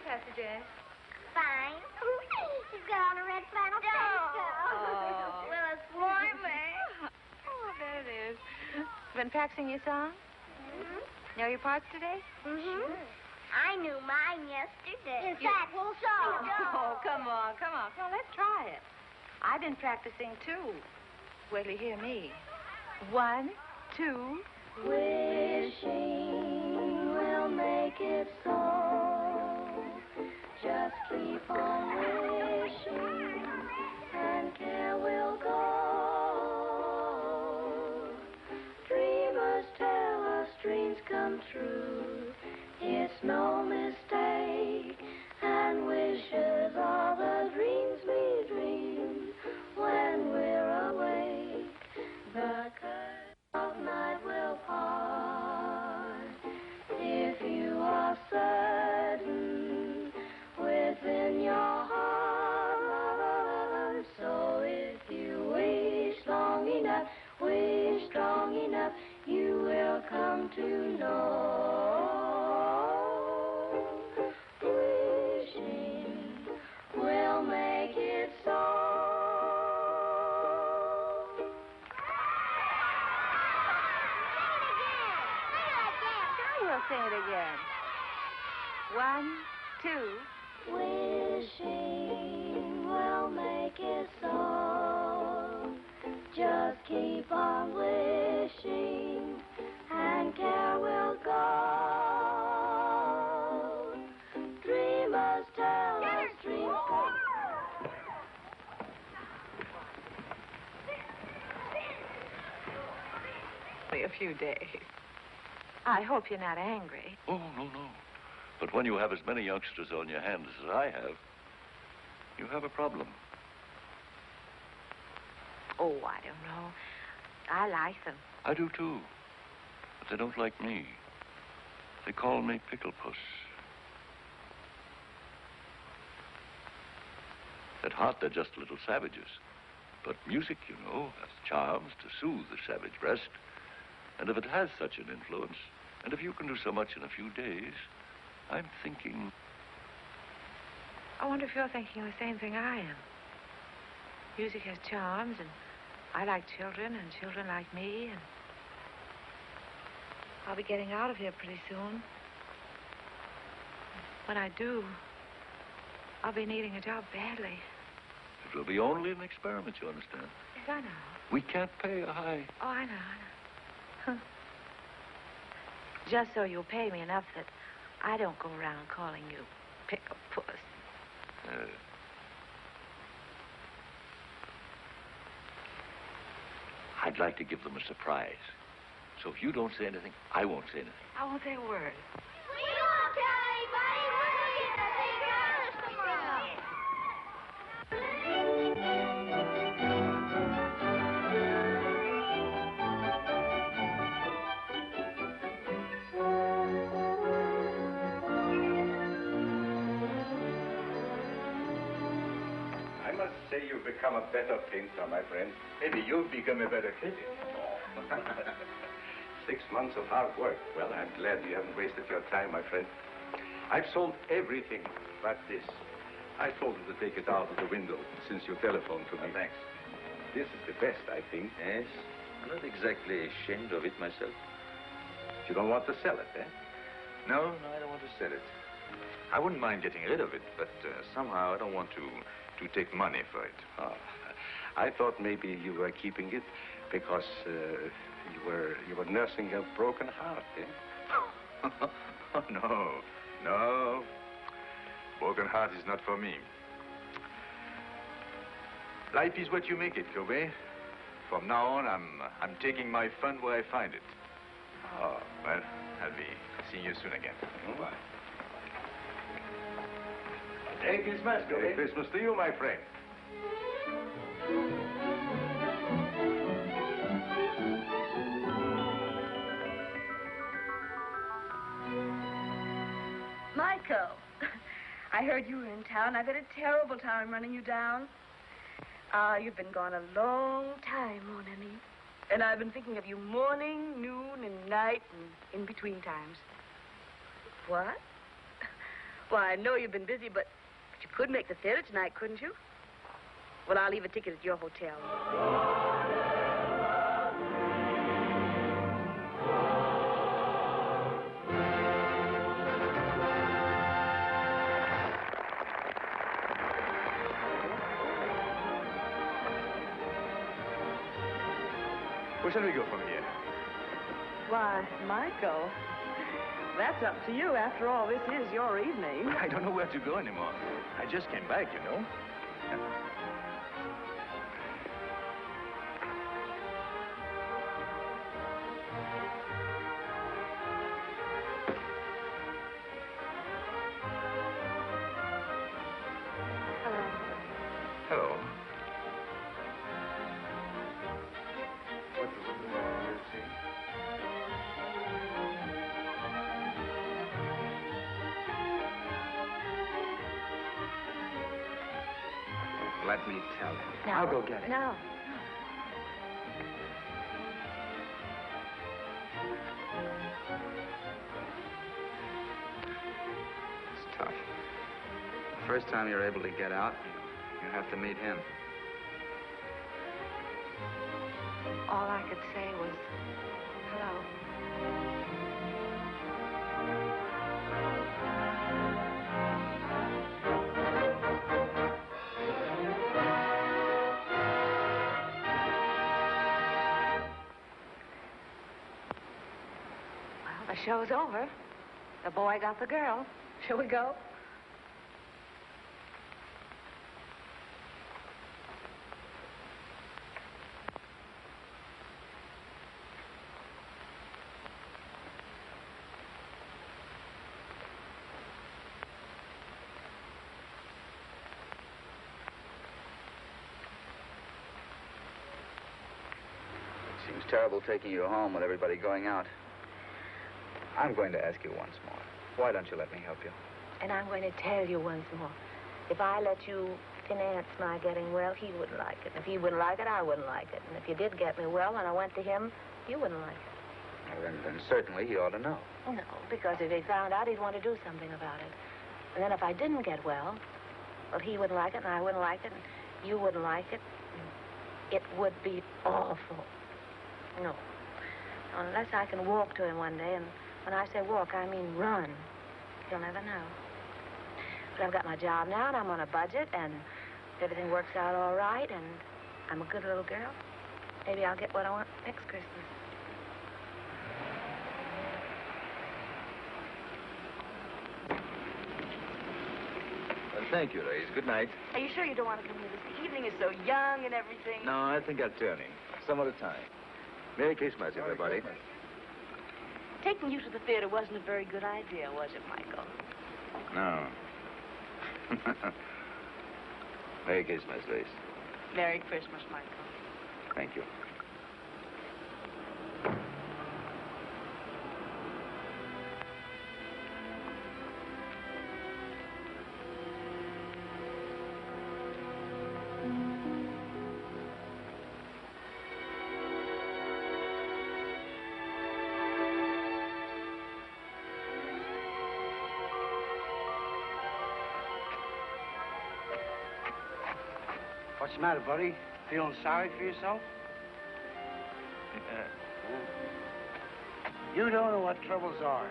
Pastor Jane? Fine. She's got on a red flannel Oh. Well, it's warmer. Oh, there it is. Been practicing your song? Mm-hmm. Know your parts today? Mm-hmm. I knew mine yesterday. Is that whole song? Oh, come on. Let's try it. I've been practicing, too. Wait till you hear me. 1, 2. Wishing will make it so. Just keep on wishing, and care will go. Dreamers tell us dreams come true. It's no mistake, and wishes are the dreams we dream when we're awake. The curse of night will part if you are certain within your heart. Wishing will make it so. Just keep on wishing, and care will go. Dreamers tell us dreams. Only a few days. I hope you're not angry. Oh, no. But when you have as many youngsters on your hands as I have, you have a problem. Oh, I don't know. I like them. I do, too. But they don't like me. They call me Pickle Puss. At heart, they're just little savages. But music, you know, has charms to soothe the savage breast. And if it has such an influence, and if you can do so much in a few days, I'm thinking... I wonder if you're thinking the same thing I am. Music has charms, and I like children, and children like me, and I'll be getting out of here pretty soon. When I do, I'll be needing a job badly. It will be only an experiment, you understand? Yes, I know. We can't pay a high... Oh, I know. Just so you'll pay me enough that I don't go around calling you Pickle Puss. I'd like to give them a surprise. So if you don't say anything, I won't say anything. I won't say a word. We won't tell anybody. We're looking at the big girls tomorrow. I must say you've become a better painter, my friend. Maybe you've become a better critic. 6 months of hard work. Well, I'm glad you haven't wasted your time, my friend. I've sold everything but this. I told them to take it out of the window since you telephoned to me. Thanks. This is the best, I think. Yes, I'm not exactly ashamed of it myself. You don't want to sell it, eh? No, I don't want to sell it. I wouldn't mind getting rid of it, but somehow I don't want to take money for it. Oh, I thought maybe you were keeping it because you were nursing a broken heart, eh? Oh, no. Broken heart is not for me. Life is what you make it, Clovey. From now on, I'm taking my fun where I find it. Oh, well, I'll be seeing you soon again. Bye. Merry Christmas, Clovey. Merry Christmas to you, my friend. Michael, I heard you were in town. I've had a terrible time running you down. You've been gone a long time, mon ami. And I've been thinking of you morning, noon, and night, and in between times. What? Well, I know you've been busy, but you could make the theater tonight, couldn't you? Well, I'll leave a ticket at your hotel. Where shall we go from here? Why, Michael, that's up to you. After all, this is your evening. I don't know where to go anymore. I just came back, you know. Hello. Let me tell him. No. I'll go get it. No. It's tough. The first time you're able to get out, you have to meet him. All I could say was, hello. show's over. The boy got the girl. Shall we go? Seems terrible taking you home with everybody going out. I'm going to ask you once more. Why don't you let me help you? And I'm going to tell you once more. If I let you finance my getting well, he wouldn't like it. If he wouldn't like it, I wouldn't like it. And if you did get me well and I went to him, you wouldn't like it. Well, then certainly he ought to know. No, because if he found out, he'd want to do something about it. And then if I didn't get well, he wouldn't like it and I wouldn't like it and you wouldn't like it. It would be awful. No. Unless I can walk to him one day, and when I say walk, I mean run. He'll never know. But I've got my job now, and I'm on a budget, and everything works out all right, and I'm a good little girl. Maybe I'll get what I want next Christmas. Well, thank you, ladies. Good night. Are you sure you don't want to come here this evening? It's so young and everything. No, I think I'll turn in. Some other time. Merry Christmas, everybody. Taking you to the theater wasn't a very good idea, was it, Michael? No. Merry Christmas, ladies. Merry Christmas, Michael. Thank you. What's the matter, buddy? Feeling sorry for yourself? You don't know what troubles are.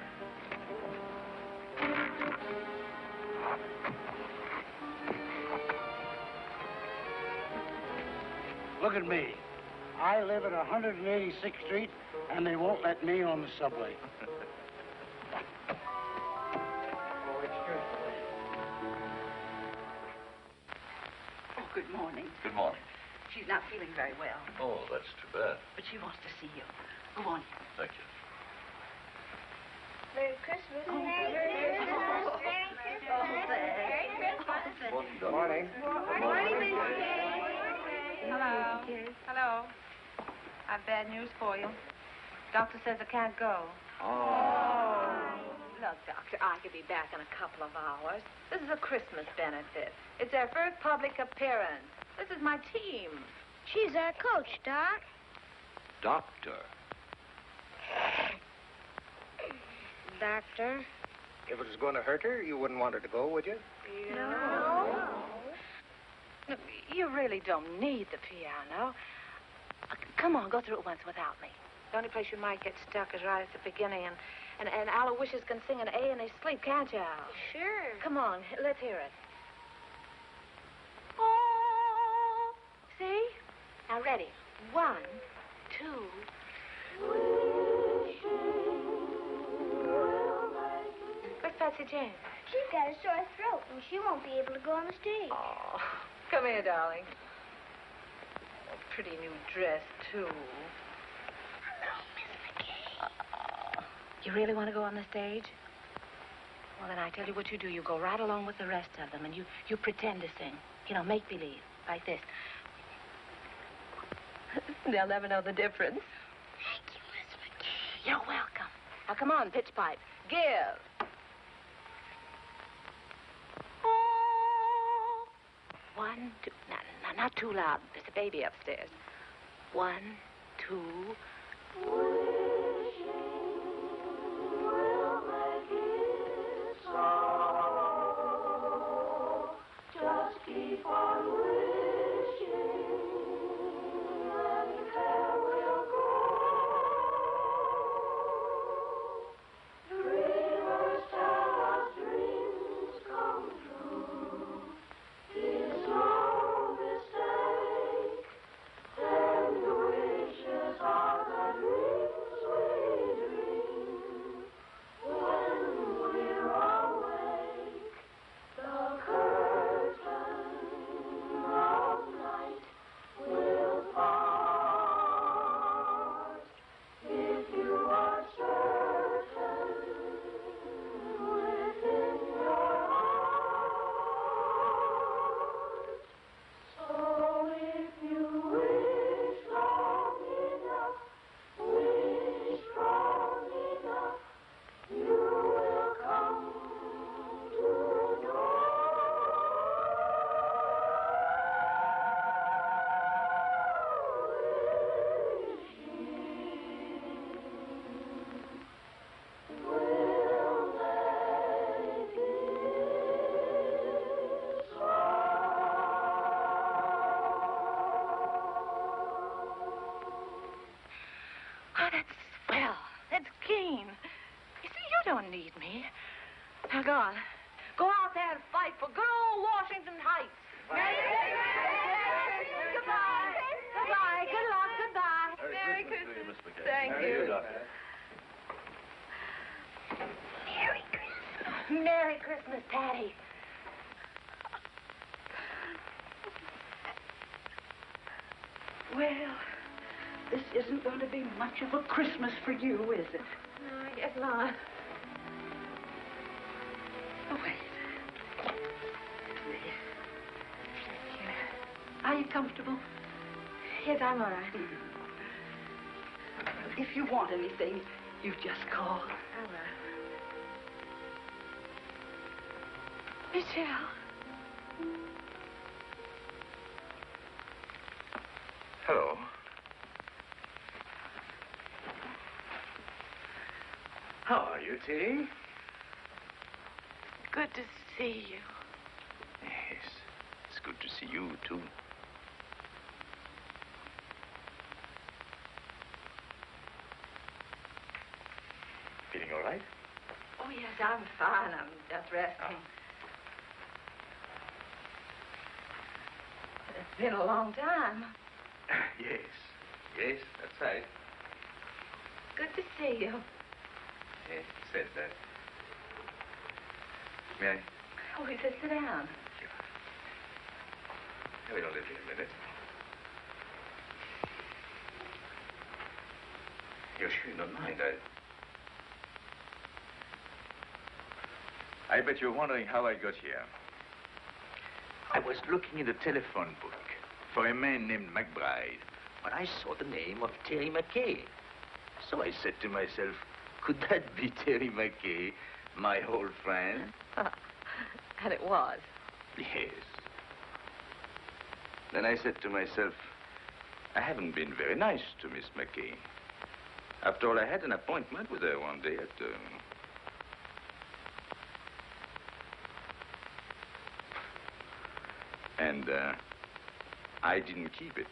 Look at me. I live at 186th Street, and they won't let me on the subway. Good morning. Good morning. She's not feeling very well, Oh, that's too bad. but she wants to see you. Go on. Thank you. Merry Christmas. Merry Christmas. Merry Christmas. Good morning. Hello. Hello. I've bad news for you. Doctor says I can't go. Oh. Look, Doctor, I could be back in a couple of hours. This is a Christmas benefit. It's our first public appearance. This is my team. She's our coach, Doc. Doctor. Doctor. If it was going to hurt her, you wouldn't want her to go, would you? No. Look, you really don't need the piano. Come on, go through it once without me. The only place you might get stuck is right at the beginning, and Aloysius can sing an A in his sleep, can't you, Al? Sure. Come on, let's hear it. Oh, see? Now, ready. 1, 2. Where's Patsy Jane? She's got a sore throat, and she won't be able to go on the stage. Oh, come here, darling. A pretty new dress, too. Hello, Miss McKay. You really want to go on the stage? Well, then I tell you what you do. You go right along with the rest of them, and you pretend to sing. You know, make believe, like this. They'll never know the difference. Thank you, Miss McKay. You're welcome. Now, come on, pitch pipe. Give. Oh. 1, 2. No, not too loud. There's a baby upstairs. 1, 2. Just keep on wishing, and there will go. Dreamers tell us dreams come true. It's no mistake, and the wishes are the dreams. on. Go out there and fight for good old Washington Heights. Merry Christmas. Goodbye. Goodbye. Good luck. Goodbye. Merry Christmas to you, Miss McKay. Thank Merry you. Christmas. Merry Christmas. Merry Christmas, Patty. Well, this isn't going to be much of a Christmas for you, is it? No, I guess not. Oh, wait. Are you comfortable? Yes, I'm all right. If you want anything, you just call. All right. Michelle. Hello. How are you, Tilly? Good to see you. Yes, it's good to see you, too. Feeling all right? Oh, yes, I'm fine. I'm just resting. It's been a long time. Yes, yes, that's right. Good to see you. Yes, said that. May I? Oh, he said sit down. We'll live in a minute. You're sure you don't mind, I bet you're wondering how I got here. I was looking in the telephone book for a man named McBride when I saw the name of Terry McKay. So I said to myself, could that be Terry McKay, my old friend? And it was. Yes. Then I said to myself, I haven't been very nice to Miss McKay. After all, I had an appointment with her one day at... And I didn't keep it.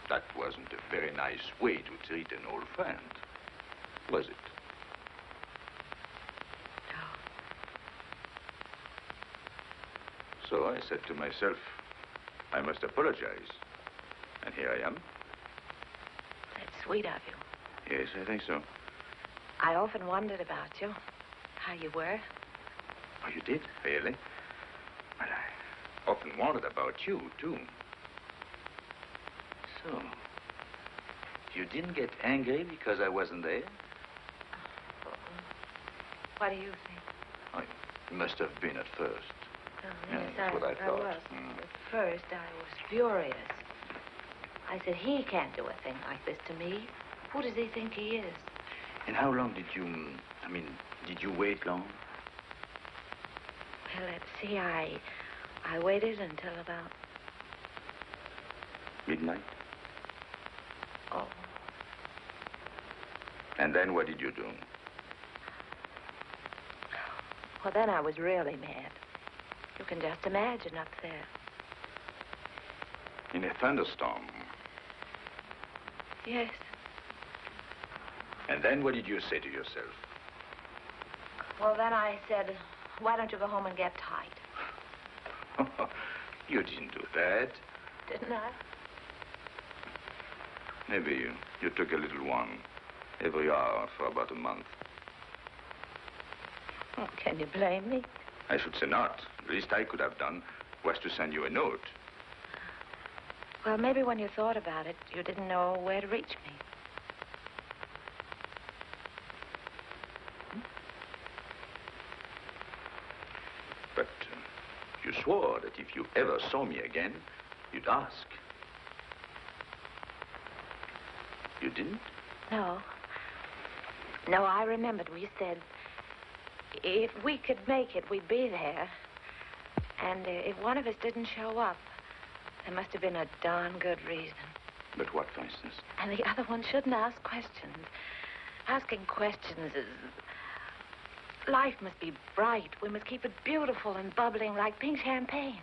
That wasn't a very nice way to treat an old friend, was it? So I said to myself, I must apologize. And here I am. That's sweet of you. Yes, I think so. I often wondered about you, how you were. Oh, you did? Really? Well, I often wondered about you, too. So, you didn't get angry because I wasn't there? What do you think? Oh, you must have been at first. Oh, Yeah, yes, that's what I thought. was. At first, I was furious. I said, he can't do a thing like this to me. Who does he think he is? And how long did you, did you wait long? Well, let's see, I waited until about... Midnight? Oh. And then what did you do? Well, then I was really mad. You can just imagine up there. In a thunderstorm? Yes. And then what did you say to yourself? Well, then I said, why don't you go home and get tight? You didn't do that. Didn't I? Maybe you took a little one every hour for about a month. Oh, can you blame me? I should say not. The least I could have done was to send you a note. Well, maybe when you thought about it, you didn't know where to reach me. But you swore that if you ever saw me again, you'd ask. You didn't? No. No, I remembered we said if we could make it, we'd be there. And if one of us didn't show up, there must have been a darn good reason. But what, for instance? And the other one shouldn't ask questions. Asking questions is... Life must be bright. We must keep it beautiful and bubbling like pink champagne.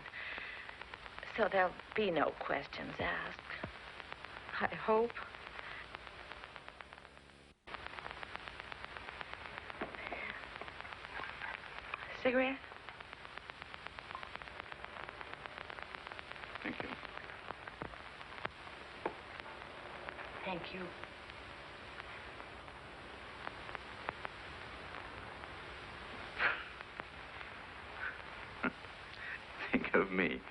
So there'll be no questions asked. I hope. Cigarette? Thank you. Thank you. Think of me,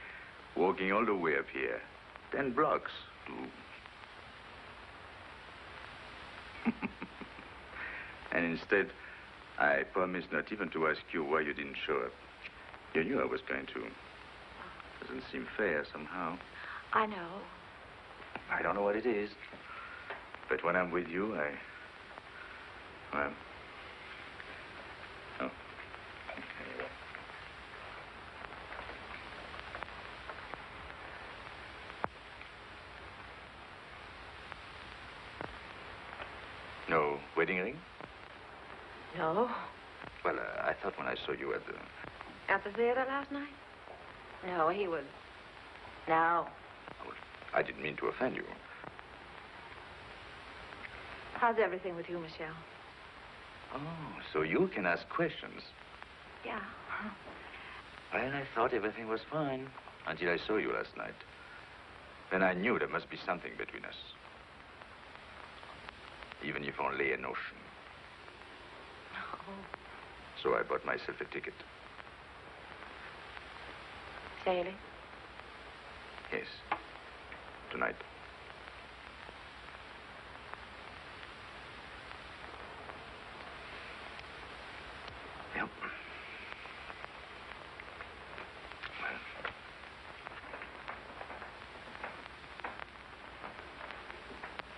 walking all the way up here, 10 blocks to... And instead, I promised not even to ask you why you didn't show up. You knew I was going to. Doesn't seem fair somehow. I know. I don't know what it is. But when I'm with you, well... Oh. Anyway. No wedding ring? No. Well, I thought when I saw you at the... At the theater last night? No, he would. No. Well, I didn't mean to offend you. How's everything with you, Michelle? Oh, so you can ask questions. Yeah. Well, I thought everything was fine until I saw you last night. Then I knew there must be something between us. Even if only a notion. Oh. So I bought myself a ticket. Sailing? Yes. Tonight. Yep. Well.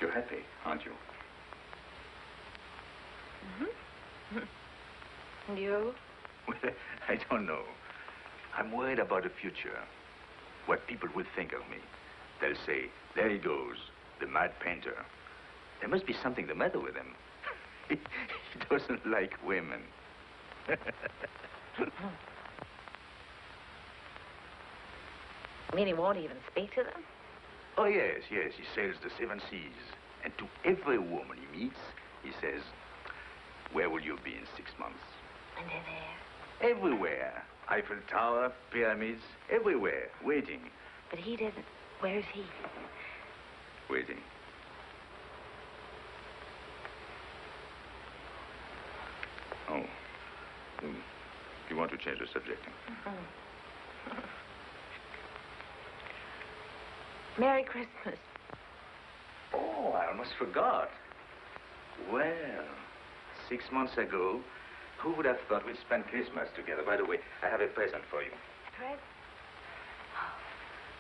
You're happy, aren't you? Mm-hmm. And you? Well, I don't know. I'm worried about the future. What people would think of me. They'll say, there he goes, the mad painter. There must be something the matter with him. He doesn't like women. You mean he won't even speak to them? Oh, yes, yes. He sails the 7 seas. And to every woman he meets, he says, where will you be in 6 months? And they're there. Everywhere. Eiffel Tower, pyramids, everywhere, waiting. But he doesn't. Where is he? Waiting. Oh. You want to change the subject? Mm-hmm. Merry Christmas. Oh, I almost forgot. Well, 6 months ago, who would have thought we'd spend Christmas together? By the way, I have a present for you. Fred?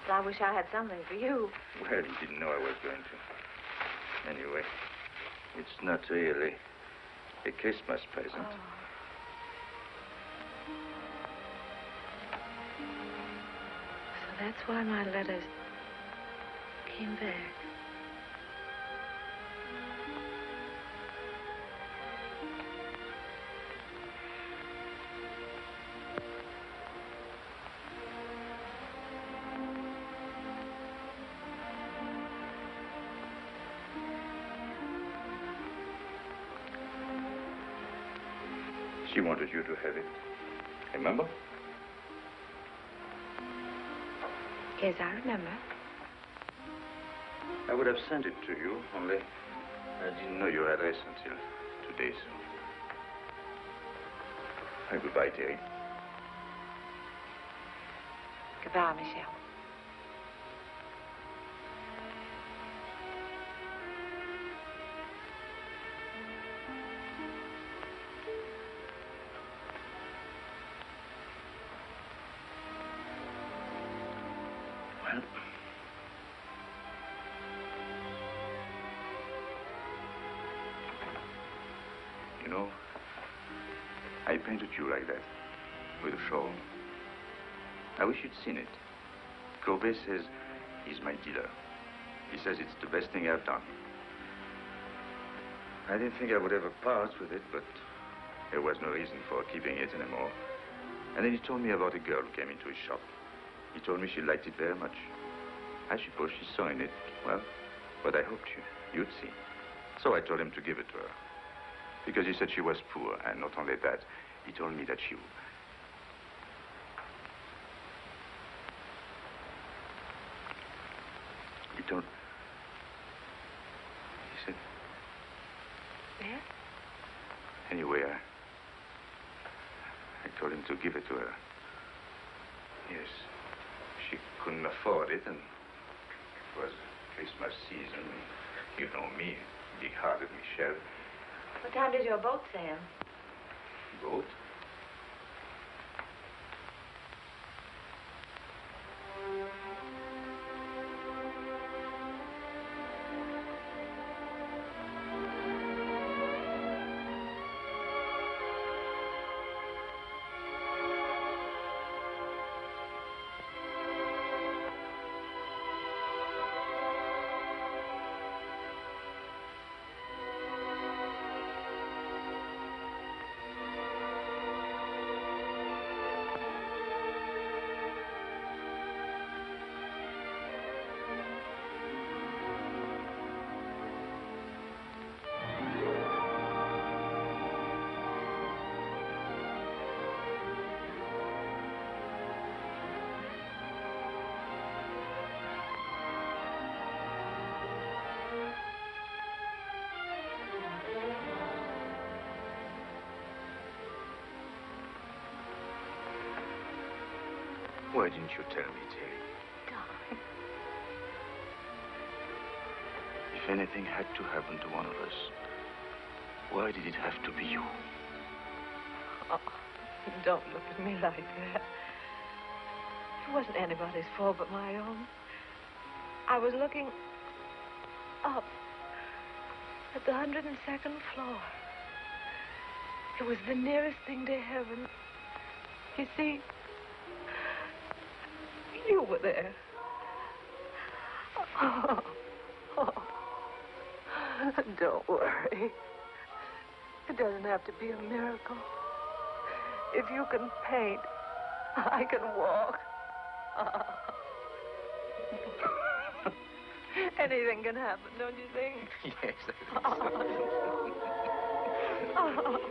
Well, I wish I had something for you. Well, you didn't know I was going to. Anyway, it's not really a Christmas present. Oh. So that's why my letters came back. She wanted you to have it. Remember? Yes, I remember. I would have sent it to you, only I didn't know your address until today, so... Goodbye, Terry. Goodbye, Michelle. Well... You know, I painted you like that, with a shawl. I wish you'd seen it. Courbet says he's my dealer. He says it's the best thing I've done. I didn't think I would ever part with it, but there was no reason for keeping it anymore. And then he told me about a girl who came into his shop. He told me she liked it very much. I suppose she saw in it, well, what I hoped you'd see. So I told him to give it to her. Because he said she was poor, and not only that, he told me that Anyway, I told him to give it to her. Yes, she couldn't afford it, and it was Christmas season. You know me, big-hearted Michel. What time did your boat sail? Boat? Why didn't you tell me, Terry? Darling. If anything had to happen to one of us, why did it have to be you? Oh, don't look at me like that. It wasn't anybody's fault but my own. I was looking up at the 102nd floor. It was the nearest thing to heaven. You see, you were there. Oh. Don't worry. It doesn't have to be a miracle. If you can paint, I can walk. Anything can happen, don't you think? Yes, I think so.